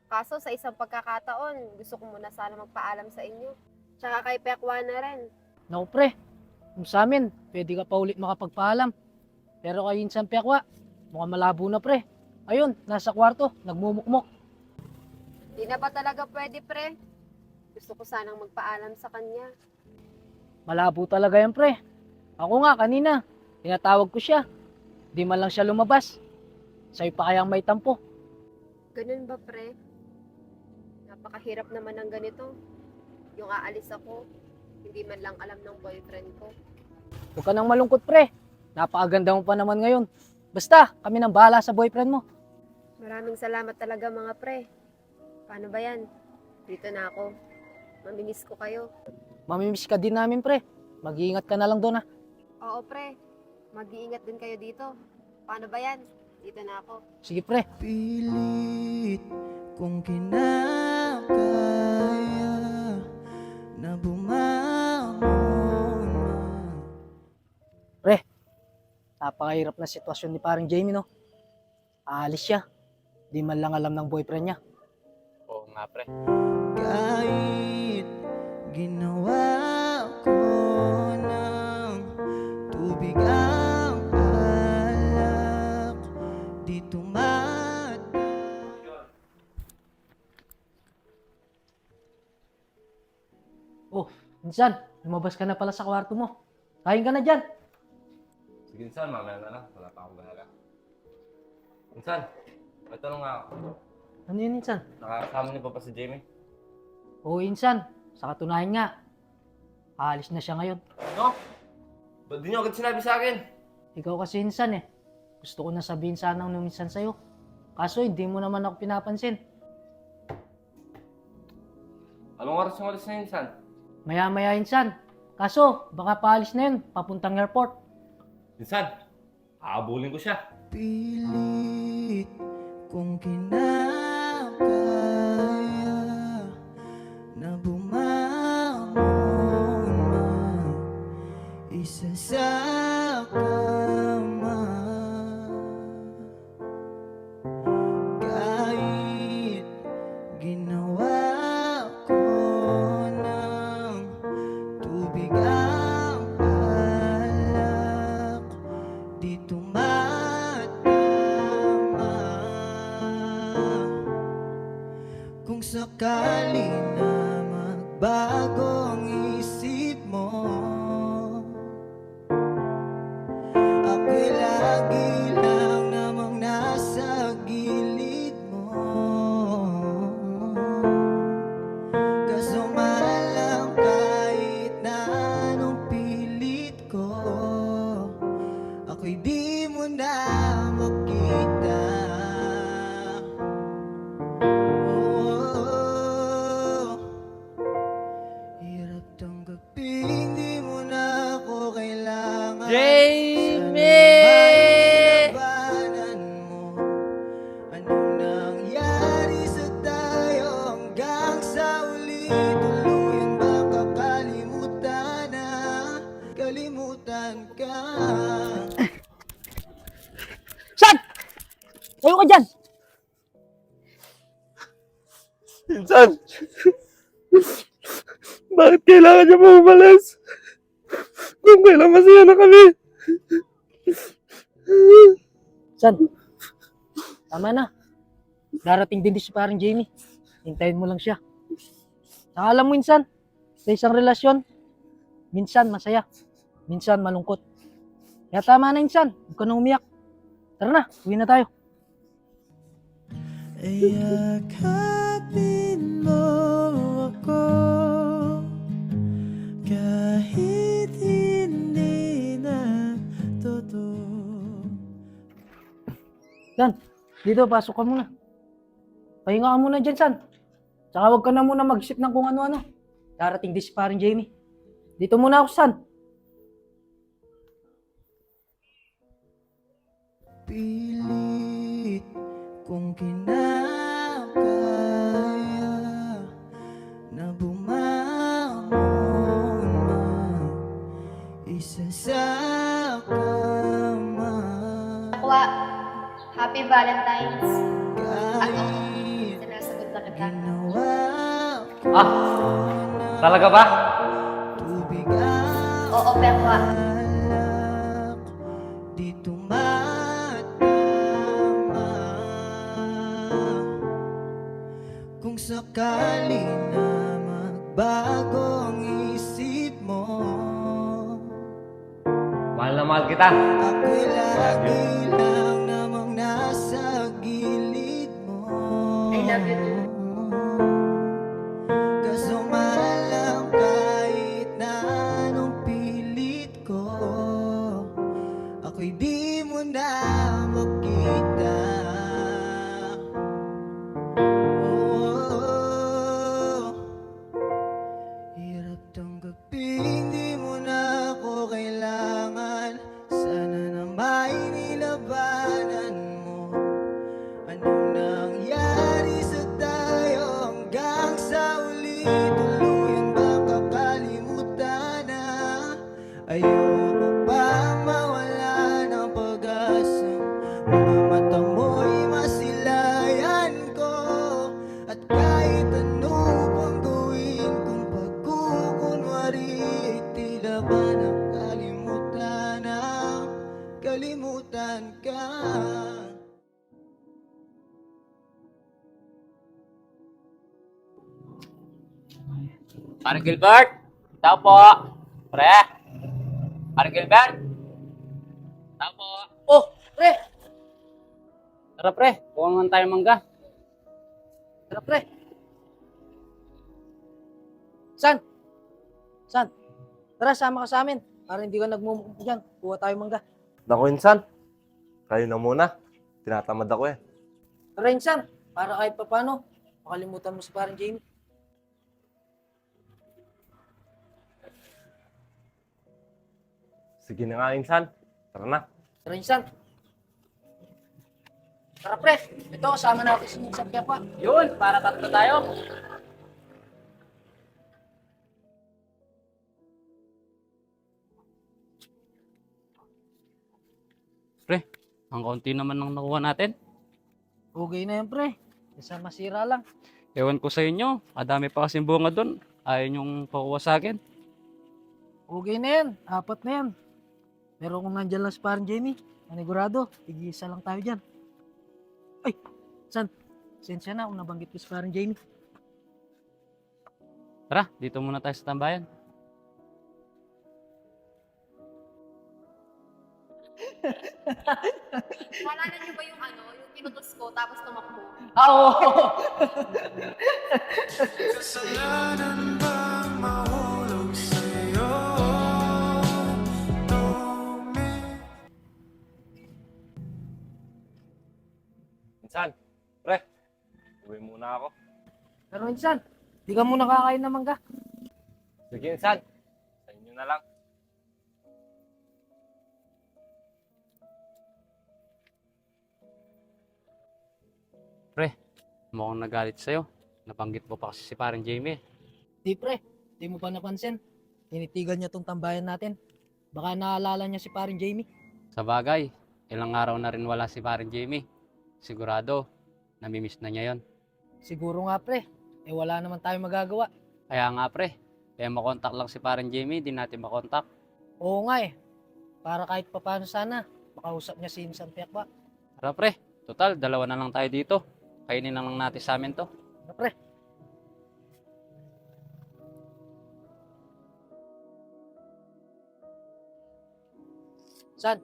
Kaso sa isang pagkakataon, gusto ko muna sana magpaalam sa inyo. Tsaka kay Pekwa na rin. Naku, pre. Kung sa amin, pwede ka pa ulit makapagpaalam. Pero kay Insan Pekwa, mukhang malabo na, pre. Ayun, nasa kwarto, nagmumukmok. Di na ba talaga pwede pre? Gusto ko sanang magpaalam sa kanya. Malabo talaga yan, pre. Ako nga, kanina, tinatawag ko siya. Di man lang siya lumabas. Sa'yo pa kayang may tampo. Ganun ba pre? Napakahirap naman ng ganito. Yung aalis ako, hindi man lang alam ng boyfriend ko. Huwag ka nang malungkot, pre. Napakaganda mo pa naman ngayon. Basta, kami nang bahala sa boyfriend mo. Maraming salamat talaga mga pre. Paano ba yan? Dito na ako. Mamimiss ko kayo. Mamimiss ka din namin, pre. Mag-iingat ka na lang doon, ha. Oo pre, mag-iingat din kayo dito. Paano ba yan? Dito na ako. Sige, pre. Pilit kong kinakaya na bumangon. Pre, napakahirap na sitwasyon ni parang Jamie, no? Aalis siya. Di man lang alam ng boyfriend niya. Oo nga, pre. Kahit ginawa ko ng tubig ang alak, di tumat. Oh, minsan, lumabas ka na pala sa kwarto mo. Kain ka na dyan. Sige, Insan, mamaya na lang. Wala pa akong bahala. Insan, may tanong nga ako. Ano yun, Insan? Nakakasama niyo pa si Jamie? Oo, Insan. Sa katunayan nga, aalis na siya ngayon. Ano? Ba't di niyo agad sinabi sa akin? Ikaw kasi, Insan, eh. Gusto ko na sabihin sana nung minsan sa'yo. Kaso, hindi mo naman ako pinapansin. Anong oras yung alis na Insan? Maya-maya, Insan. Kaso, baka paalis na yun, papuntang airport. Insan, aabulin ko siya. Pilit kong kinakaya na bumangon man isa sa kama. Kahit ginawa ko ng tubig ang alak, di tumatama. Kung sakali na magbago ang isip mo, ako'y lagi lang namang nasa gilid mo. Kaso malang kahit na anong pilit ko, ako'y di mo na makita. Oh, hirap tanggapin, di mo na ako kailangan. Jamie! Labanan mo, anong nangyari sa tayo hanggang sa uli? Tuluyan ba kakalimutan na kalimutan ka? San! Tayo ka dyan! Insan! Bakit kailangan niya mo umalis? Kung kailan masaya na kami. San? Tama na. Darating din si parang Jamie. Hintayin mo lang siya. Saka alam mo insan, sa isang relasyon, minsan masaya, minsan malungkot. Kaya tama na insan, huwag ka na umiyak. Tara na, uwi na tayo. Yakapin mo ako kahit hindi na totoo. San, dito, pasok ka muna. Pahinga ka muna dyan, San. Tsaka huwag ka na muna mag-isip ng kung ano-ano. Darating din si parang Jamie. Dito muna ako, San. Pilit kong kinakaya na bumangon man isa sa kama. Pakwa, Happy Valentine's. Kahit Sinasagot na kita. ginawa Ah, talaga ba? tubig Oo, Pekwa. alak di tumatama. Kung sakali na magbago ang isip mo, Mahal na mahal kita. ako'y lagi lang namang nasa gilid mo. I love you too. Kaso mahal lang kahit na anong pilit ko, ako'y di mo na makita. Oh, hirap tanggapin, di mo na ako kailangan. Sana na may nilabanan mo. Anong nangyari sa tayo hanggang sa uli? Tuluyan ba kakalimutan na? Ayoko pang mawala ng pag-asa. Mga mata mo'y masilayan ko. At kahit ano pang gawin kung pagkukunwari, ay tila ba nakalimutan na kalimutan ka. Parang Gilbert! Tao po! Pre! Parang Gilbert! Tao po! Oh, pre! Tara pre, buwangan tayo mangga. Tara, pre. San? San? Tara, sama ka sa amin. Para hindi ka nagmumukha dyan. Kuha tayo mangga. Naku, insan. Kayo na muna. Tinatamad ako eh. Tara, insan. Para kahit papano, makalimutan mo si parang Jamie. Sige na nga, insan. Tara na. Tara, insan. Tara, pre. Ito, kasama natin si Insan Kepa. Yun, para tatlo tayo. Pre, ang kaunti naman ang nakuha natin. Okay na yan, pre. Isa masira lang. Ewan ko sa inyo, madami pa kasing bunga doon. Ayaw niyong pakuha sa akin. Okay na yan. 4 na yan. Pero kung nandyan lang si parang Jamie, manigurado, tig-isa lang tayo dyan. Ay, San? Sensya na kung nabanggit ko si parang Jamie. Tara, dito muna tayo sa tambayan. Naalala niyo ba yung yung pinutos ko tapos tumakbo? Oo! Kasalanan bang mahulog sa'yo? Tumi Insan, pre. Uwi muna ako. Pero Insan, di ka muna kakain ng mangga. Sige, insan. Sa inyo na lang. Mukhang nagalit sa'yo. Nabanggit mo pa kasi si parang Jamie. Di pre, di mo pa napansin. Tinitigan niya tong tambayan natin. Baka naalala niya si parang Jamie. Sa bagay, ilang araw na rin wala si parang Jamie. Sigurado, namimiss na niya yon. Siguro nga pre, wala naman tayong magagawa. Kaya nga pre, kaya makontak lang si parang Jamie, di natin makontak. Oo nga eh. Para kahit papano sana, makausap niya si Insan Pekwa. Tara pre, total, dalawa na lang tayo dito. Kainin na lang natin sa amin to. Ano, pre? San,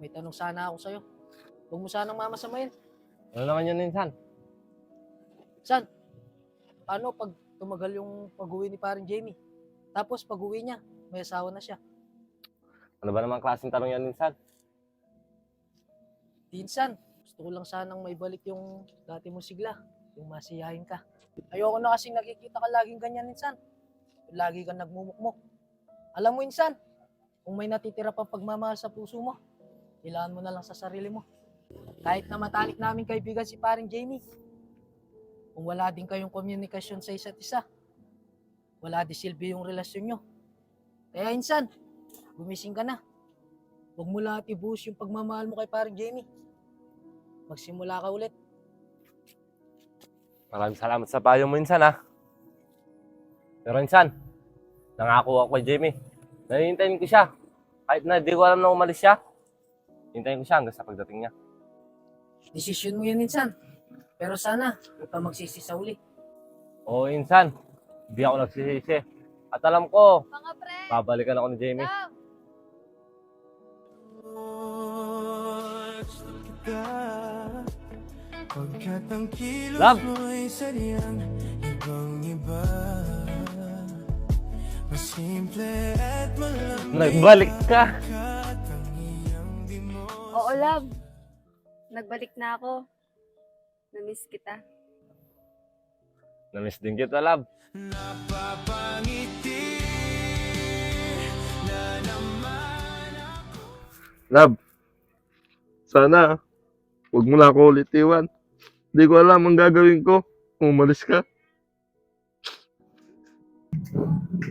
may tanong sana ako sa'yo. Huwag mo sanang mamasamayin. Ano naman yan, Insan? San, paano pag tumagal yung pag-uwi ni parang Jamie? Tapos pag-uwi niya, may asawa na siya. Ano ba naman klaseng tanong yan, Insan? Tinsan, gusto ko lang sanang may balik yung dati mong sigla, yung masiyahin ka. Ayoko na kasing nakikita ka laging ganyan, Insan. Lagi kang nagmumukmok. Alam mo, Insan, kung may natitira pang pagmamahal sa puso mo, kailangan mo na lang sa sarili mo. Kahit na matalik namin kaibigan si paring Jamie, kung wala din kayong komunikasyon sa isa't isa, wala din silbi yung relasyon nyo. Kaya, Insan, gumising ka na. Huwag mo lahat ibuhos yung pagmamahal mo kay paring Jamie. Magsimula ka ulit. Maraming salamat sa payo mo, Insan, ha? Pero, Insan, nangako ako kay Jamie. Nahihintayin ko siya. Kahit na di ko alam na umalis siya, hintayin ko siya hanggang sa pagdating niya. Desisyon mo yun, Insan. Pero sana, huwag ka magsisi sa uli. Oo, Insan. Hindi ako nagsisisi. At alam ko, Mga pre, babalikan ako ni Jamie. love! Gusto kita pagkat ang kilos Love! mo'y sadyang ibang-iba. Mas simple at malambing Nagbalik ka. pagkat ang iyong di mo Oo, love. Nagbalik na ako. Namiss kita. Namiss din kita, love. napapangiti na naman. Love, sana huwag mo na ako ulit iwan. Hindi ko alam ang gagawin ko kung umalis ka.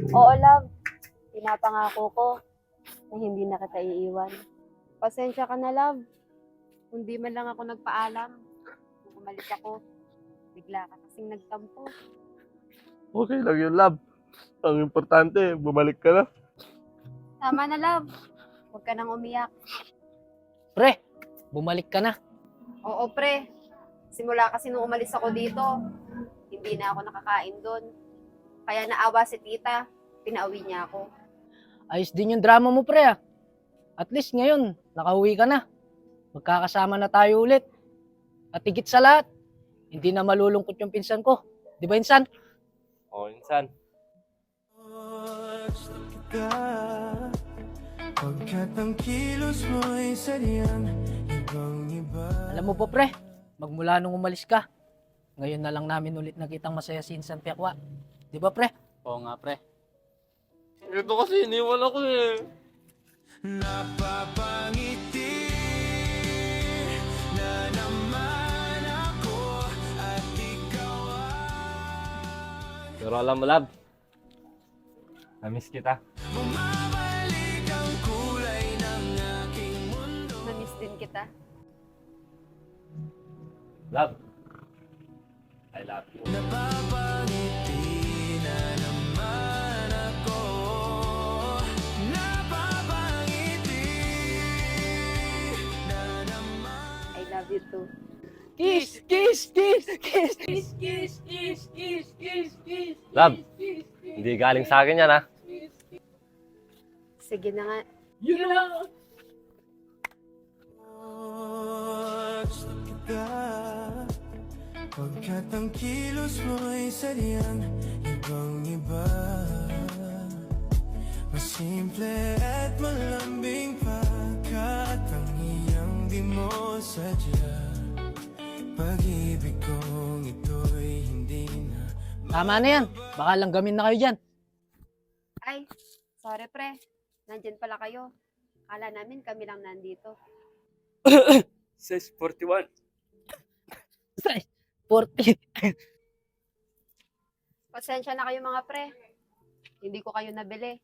Oo, love. Pinapangako ko na hindi na kita iiwan. Pasensya ka na, love. Kung di man lang ako nagpaalam. Nung umalis ako, bigla ka kasing nagtampo. Okay lang yun, love. Ang importante, bumalik ka na. Tama na, love. Huwag ka nang umiyak. Pre, bumalik ka na. Oo, pre. Simula kasi nung umalis ako dito, hindi na ako nakakain doon. Kaya naawa si tita, pinauwi niya ako. Ayos din yung drama mo, pre, ah. At least ngayon, nakauwi ka na. Magkakasama na tayo ulit. At higit sa lahat, hindi na malulungkot yung pinsan ko. Di ba, Insan? Oo, Insan. Gusto kita pagkat ang kilos mo'y sadyang ibang-iba. Alam mo po, pre, magmula nung umalis ka, ngayon na lang namin ulit nakitang masaya si Insan Pekwa. Di ba, pre? Oo nga pre. Ito kasi iniwan ako eh. Napapangiti na naman ako at ikaw Pero alam mo, love, namiss kita. bumabalik ang kulay ng aking mundo. Namiss din kita. Love, I love you. Napapangiti na naman ako. Napapangiti na naman. I love you too. Kiss! Kiss! Kiss! Kiss! Kiss, kiss, kiss, kiss, kiss, kiss. Love, hindi galing sa akin yan, ha? Sige na nga. Yun lang! Gusto kita pagkat ang kilos mo'y sadyang ibang-iba. Mas simple at malambing pagkat ang iyong di mo sadya. Pag-ibig kong ito'y hindi na Tama na yan. Baka lang gamin na kayo dyan. Ay, sorry pre. Nandyan pala kayo. Kala namin kami lang nandito. Says 41. 40. Pasensya na kayo mga pre. Hindi ko kayo nabili.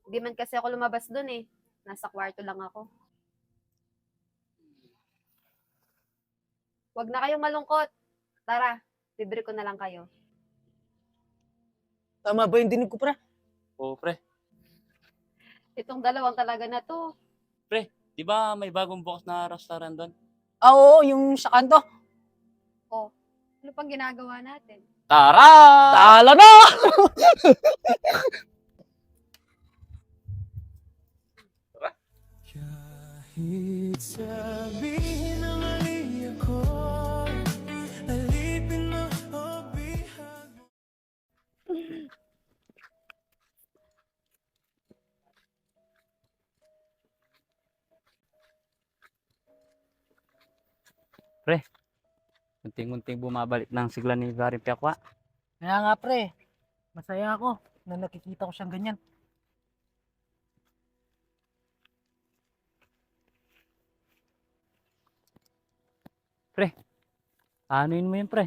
Hindi man kasi ako lumabas dun eh. Nasa kwarto lang ako. Huwag na kayong malungkot. Tara, libre ko na lang kayo. Tama ba yung dinig ko, pre? Oo pre. Itong dalawang talaga na to. Di ba may bagong bukas na restaurant doon? Oo, yung sa kanto. Ano pang ginagawa natin? Tara! Tala na! Kahit sabihin ng mali ako, alipin mo o bihag mo. Unting-unting bumabalik ng sigla ni Paring Pekwa. Kaya nga pre, masaya ako na nakikita ko siyang ganyan. Anuin mo yun, pre?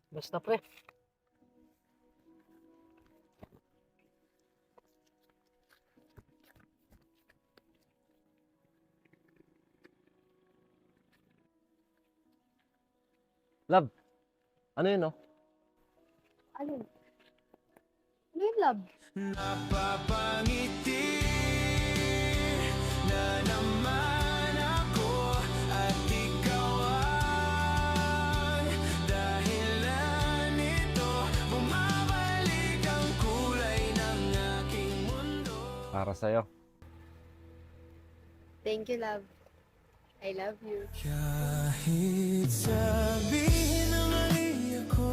Basta pre. Love, ano yun, oh? Alin? Ano yun, love? Napapangiti na naman ako at ikaw ang dahilan nito. Bumabalik ang kulay ng aking mundo. Para sa'yo. Thank you, love. I love you. Kahit sabihin ng mali ako,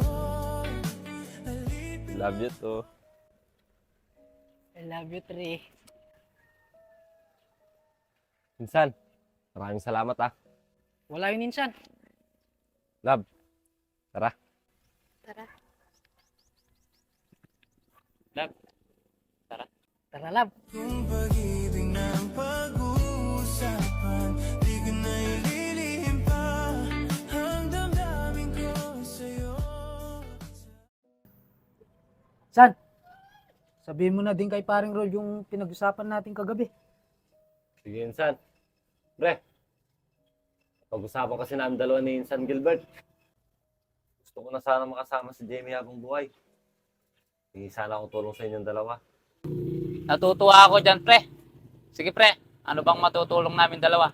alipin Love you too. I love you, Tre. Insan, maraming salamat ah. Wala yun insan. Love, tara. Tara. Tara, love. kung pag-ibig ng pag-uusapan, di ko na ililihim pa ang damdamin ko sa'yo. San, sabihin mo na din kay paring Rol yung pinag-usapan natin kagabi. Sige, Insan. Pre, pag-usapan kasi namin dalawa ni Insan Gilbert. Gusto ko na sana makasama si Jamie habang buhay. Hingi sana akong tulong sa inyong dalawa. Natutuwa ako dyan, pre. Sige, pre. Ano bang matutulong namin dalawa?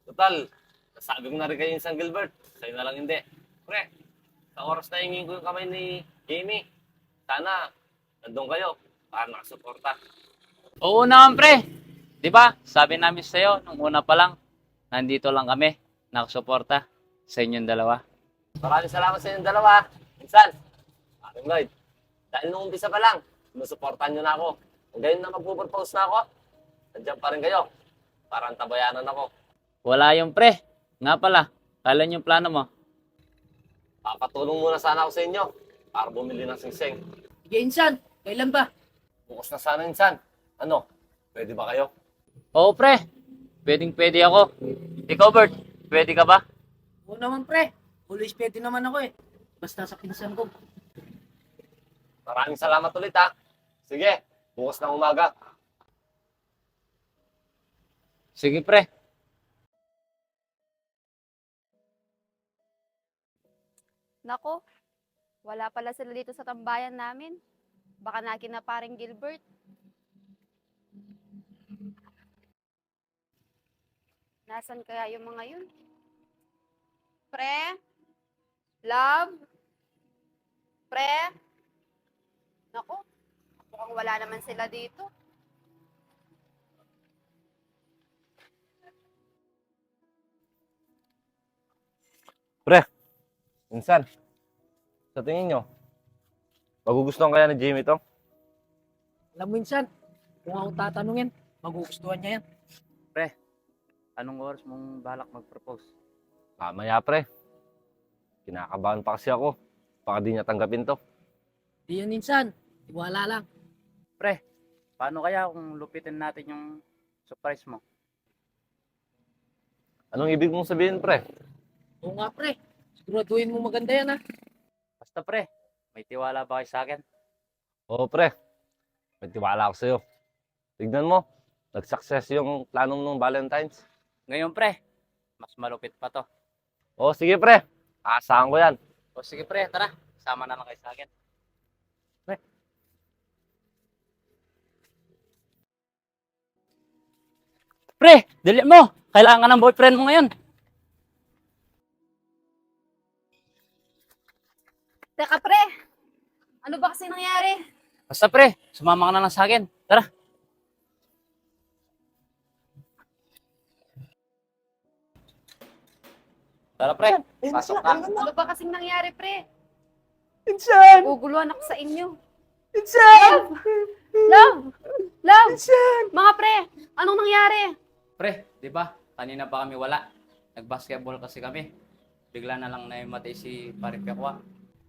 Total, nasabi ko na rin kay Insan Gilbert. Sa'yo na lang hindi. Pre, sa oras na hingin ko yung kamay ni Jamie, sana nandun kayo para nakasuporta. Oo naman, pre. Di ba? Sabi namin sa'yo, nung una pa lang, nandito lang kami, nakasuporta sa inyong dalawa. Maraming salamat sa inyong dalawa. Insan, Aring Lloyd, dahil nung umpisa pa lang, sinusuportahan nyo na ako. Kung gayon na magpupropose na ako, nandiyan pa rin kayo. Para antabayanan ako. Wala yung pre. Nga pala, kailan yung plano mo? Papatulong muna sana ako sa inyo para bumili ng singsing. Sige, insan. Kailan ba? Bukas na sana, Insan. Ano, pwede ba kayo? Oo, pre. Pwedeng-pwede ako. Ikaw, Bert, pwede ka ba? Oo naman, pre. Always pwede naman ako eh. Basta sa pinsan ko. Maraming salamat ulit ha. Sige, bukas ng umaga. Sige, pre. Nako, wala pala sila dito sa tambayan namin. Baka nakin na paring Gilbert. Nasaan kaya yung mga yun? Pre? Love? Pre? Nako, mukhang wala naman sila dito. Pre, Insan, sa tingin nyo, magugustuhan kaya ni Jamie to? Alam mo, insan, kung ako tatanungin, magugustuhan niya yan. Anong oras mong balak mag-propose? Mamaya pre, kinakabahan pa kasi ako. Baka di niya tanggapin to. Di yan, insan. Iwala lang. Pre, paano kaya kung lupitin natin yung surprise mo? Anong ibig mong sabihin pre? Oo nga, pre. Siguraduhin mo maganda yan, ha? Basta pre, may tiwala ba kayo sa akin? Oo pre, may tiwala ako sa'yo. Tignan mo, nag-success yung plano mo ng Valentine's. Ngayon pre, mas malupit pa to. Oo sige pre, aasahan ko yan. O sige pre, tara, sama na lang kayo sa akin. Pre, dali mo! kailangan ka ng boyfriend mo ngayon. Teka pre, ano ba kasi nangyari? Basta pre, sumama ka na lang sa akin. Tara. Tara pre, pasok ka. Ano ba kasing nangyari pre? Insan! Guguluhan ako sa inyo. Insan! Love! Love! Mga pre, anong nangyari? Pre, di ba? Kanina pa kami wala. Nag-basketball kasi kami. Bigla na lang naimati si Pare Pekwa.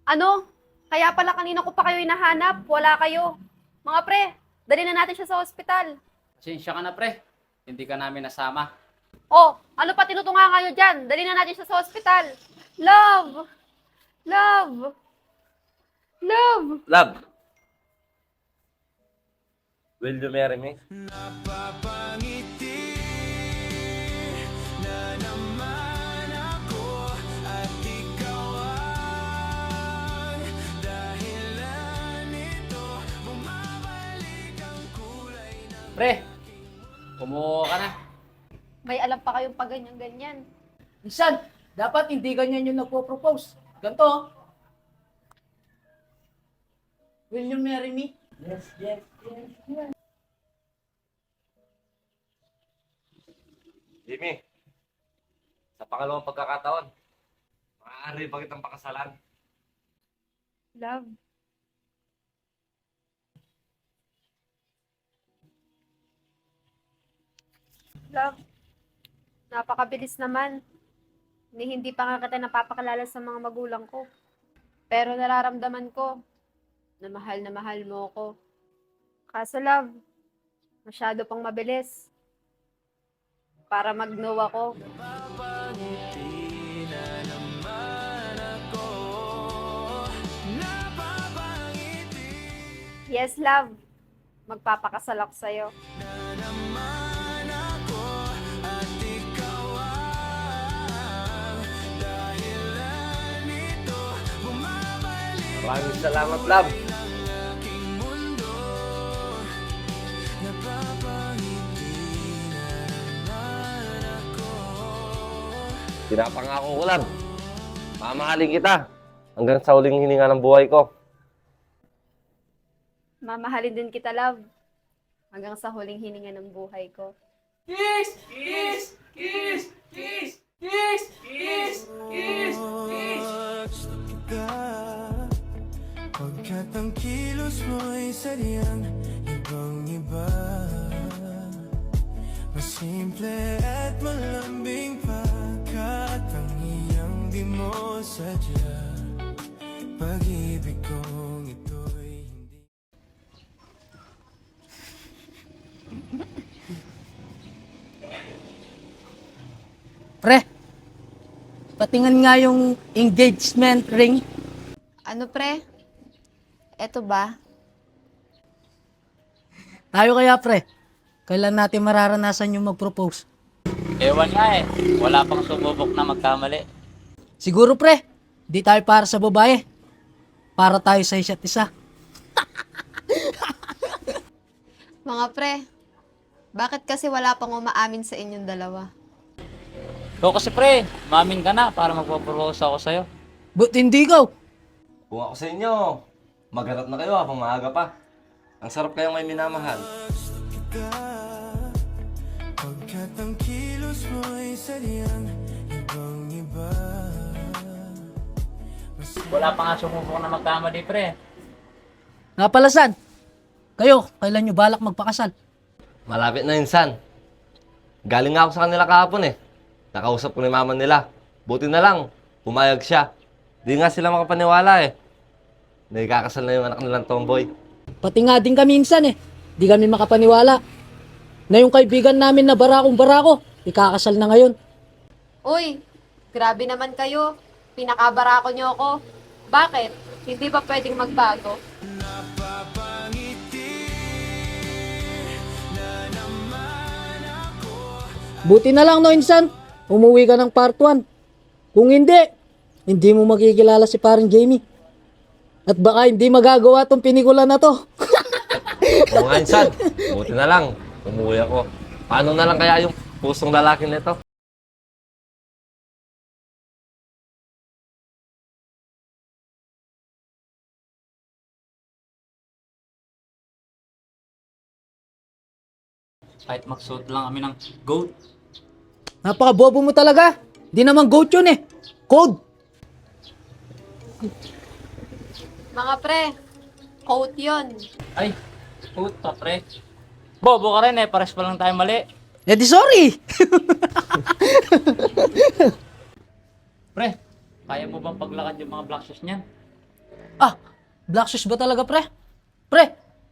Ano? Kaya pala kanina ko pa kayo hinahanap, wala kayo. Mga pre, dali na natin siya sa ospital. Pasensya ka na pre, hindi ka namin nasama. Oh, ano pa tinutunga kayo dyan? Dali na natin siya sa ospital. Love! Love! Love! Love! Will you marry me? Napapangiti na naman ako at ikaw ang dahilan nito. Bumabalik ang kulay ng Pre, kumuha ka na. May alam pa kayong pag ganyan-ganyan. Insan, dapat hindi ganyan yung nagpo-propose. Ganto, oh. Will you marry me? Yes, yes, yes. Jimmy, sa pangalawang pagkakataon, maaari ba kitang pakasalan? Love. Love. Napakabilis naman. Hindi pa nga kita napapakilala sa mga magulang ko. Pero nararamdaman ko na mahal mo ko. Kaso love, masyado pang mabilis. Para mag-no ako. Napapangiti na naman ako. Napapangiti Yes, love. Magpapakasal ako sa'yo. na naman ako at ikaw ang dahilan nito. Bumabalik Maraming salamat, love. ang aking mundo. Napapangiti na naman ako. Pinapangako ko lang. Mamahalin kita hanggang sa huling hininga ng buhay ko. Mamahalin din kita, love. Hanggang sa huling hininga ng buhay ko. Kiss! Kiss! Kiss! Kiss! Kiss! Kiss! Kiss! Kiss! Gusto kita pagkat ang kilos mo'y sadyang ibang-iba. Mas simple at malambing pagkat ang iyong di mo sadya. Pag-ibig kong ito'y hindi. Pre, patingan nga yung engagement ring. Ano, pre? Eto ba? Tayo kaya, pre. Kailan natin mararanasan yung mag-propose? Ewan nga eh, wala pang sumubok na magkamali. Siguro, pre, di tayo para sa babae. Para tayo sa isa't isa. Mga pre, bakit kasi wala pang umaamin sa inyong dalawa? Ikaw kasi pre, mamin ka na para magpapropose ako sa'yo. But hindi ikaw. Kung ako sa inyo, maghanap na kayo habang maaga pa. Ang sarap kayong may minamahal. Pagkat ang kilos mo'y sadyang ibang-iba. Wala pa nga sumubok na magkamali pre. Nga pala, San. Kayo, kailan nyo balak magpakasal? Malapit na insan. Galing nga ako sa kanila kahapon eh. Nakausap ko ni mama nila. Buti na lang, pumayag siya. Di nga sila makapaniwala eh. Nagkakasal na yung anak nilang tomboy. Pati nga din kami insan eh. Di kami makapaniwala. Na yung kaibigan namin na barakong barako, ikakasal na ngayon. Uy, grabe naman kayo. Pinakabarako nyo ako. Bakit? Hindi ba pwedeng magbago? Buti na lang no insan, umuwi ka ng part 1. Kung hindi mo makikilala si parang Jamie. At baka hindi magagawa tong pelikula na to. Oo nga insan, buti na lang. Umuwi ako. Paano na lang kaya yung pusong lalaki nito. Kahit magsuot lang kami ng goat. Napaka-bobo mo talaga. Di naman goat yun eh. Code. Mga pre, coat yun. Ay, goat pa, pre. Bobo ka rin eh, pares pa lang tayo mali. Eh di sorry. Pre, kaya mo bang paglakad yung mga black shoes niyan? Ah, black shoes ba talaga, pre? Pre,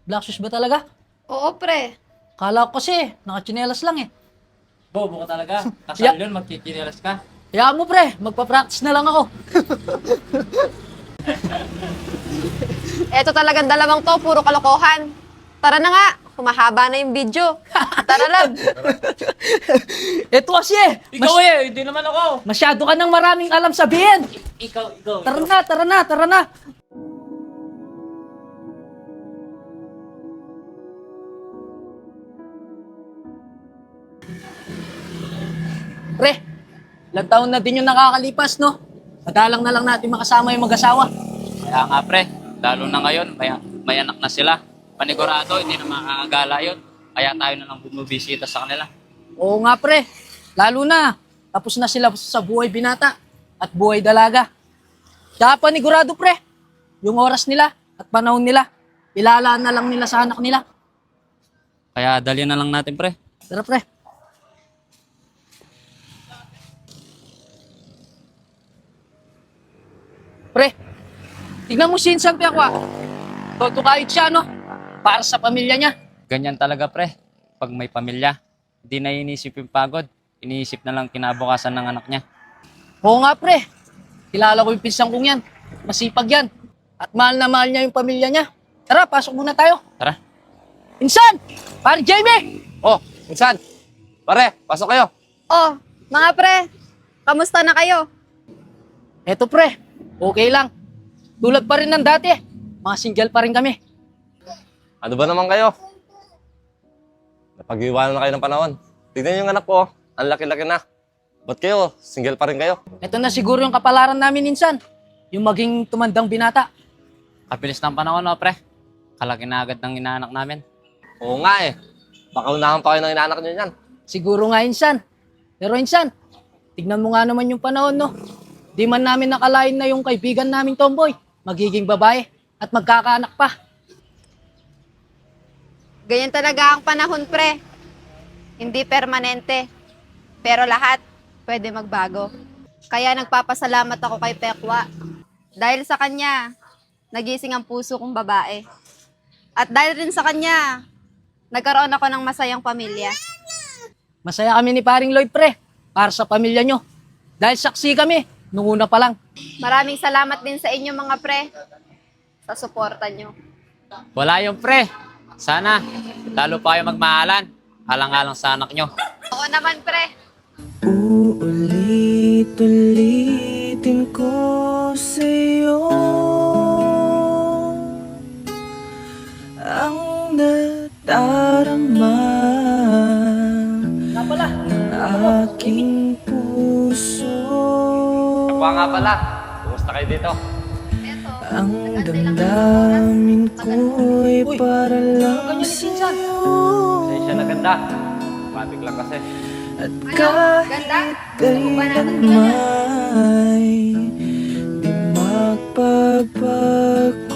black shoes ba talaga? Oo, pre. Kala ko kasi, nakachinelas lang eh. Bobo ka talaga. Ya- Kasal yun, magkikinilas ka. Kaya mo, pre, magpa-practice na lang ako. Eto talagang dalawang to, puro kalokohan. Tara na nga, humahaba na yung video. Tara lang. Ito kasi eh, Ikaw hindi naman ako. masyado ka nang maraming alam sabihin. Ikaw. Tara na, tara na, tara na. Pre, ilang taon na din yung nakakalipas, no? Madalang na lang natin makasama yung mag-asawa. Kaya nga pre, lalo na ngayon, may anak na sila. Panigurado, hindi na makakagala yun. Kaya tayo na lang bumibisita sa kanila. Oo nga, pre. Lalo na, tapos na sila sa buhay binata at buhay dalaga. Kaya panigurado, pre, yung oras nila at panahon nila, ilalaan na lang nila sa anak nila. Kaya dali na lang natin pre. Tara, pre. Pre, tignan mo si Insan Piakwa. Todo kahit siya, no? Para sa pamilya niya. Ganyan talaga pre. Pag may pamilya, hindi na iniisip yung pagod. Iniisip na lang kinabukasan ng anak niya. Oo nga, pre. Kilala ko yung pinsang kong yan. Masipag yan. At mahal na mahal niya yung pamilya niya. Tara, pasok muna tayo. Tara. Insan! Pare Jamie! Oh, Insan. Pare, pasok kayo. Oh, mga pre, kamusta na kayo? Eto pre, okay lang. Tulad pa rin ng dati. Mga single pa rin kami. Ano ba naman kayo? Napag-iwanan na kayo ng panahon. Tignan yung anak ko, ang laki-laki na. Ba't kayo? Single pa rin kayo? Eto na siguro yung kapalaran namin Insan. Yung maging tumandang binata. Kabilis ng panahon no pre. Kalaki na agad ng inaanak namin. Oo nga eh. Baka unahan pa kayo ng inaanak nyo yan. Siguro nga Insan. Pero Insan, tignan mo nga naman yung panahon, no? Di man namin nakalain na yung kaibigan naming tomboy, magiging babae at magkakaanak pa. Ganyan talaga ang panahon, pre. Hindi permanente. Pero lahat pwede magbago. Kaya nagpapasalamat ako kay Pekwa. Dahil sa kanya, nagising ang puso kong babae. At dahil rin sa kanya, nagkaroon ako ng masayang pamilya. Masaya kami ni Paring Lloyd, pre, para sa pamilya nyo. Dahil saksi kami, nung una pa lang. Maraming salamat din sa inyo mga pre sa suporta nyo. Wala yung pre. Sana, lalo pa kayo magmahalan. Alang-alang sa anak nyo. Oo naman pre. Uulit-ulitin ko sa'yo ang nadarama ng aking puso. Kapwa nga pala. Kumusta kayo dito? Eto, Ang nag-antay lang damdamin ng oras. ko'y para lang sa'yo. Sensya na ganda. Traffic lang kasi. At Ano? kahit Ganda? Gusto ba natin kailan may di magpapagpag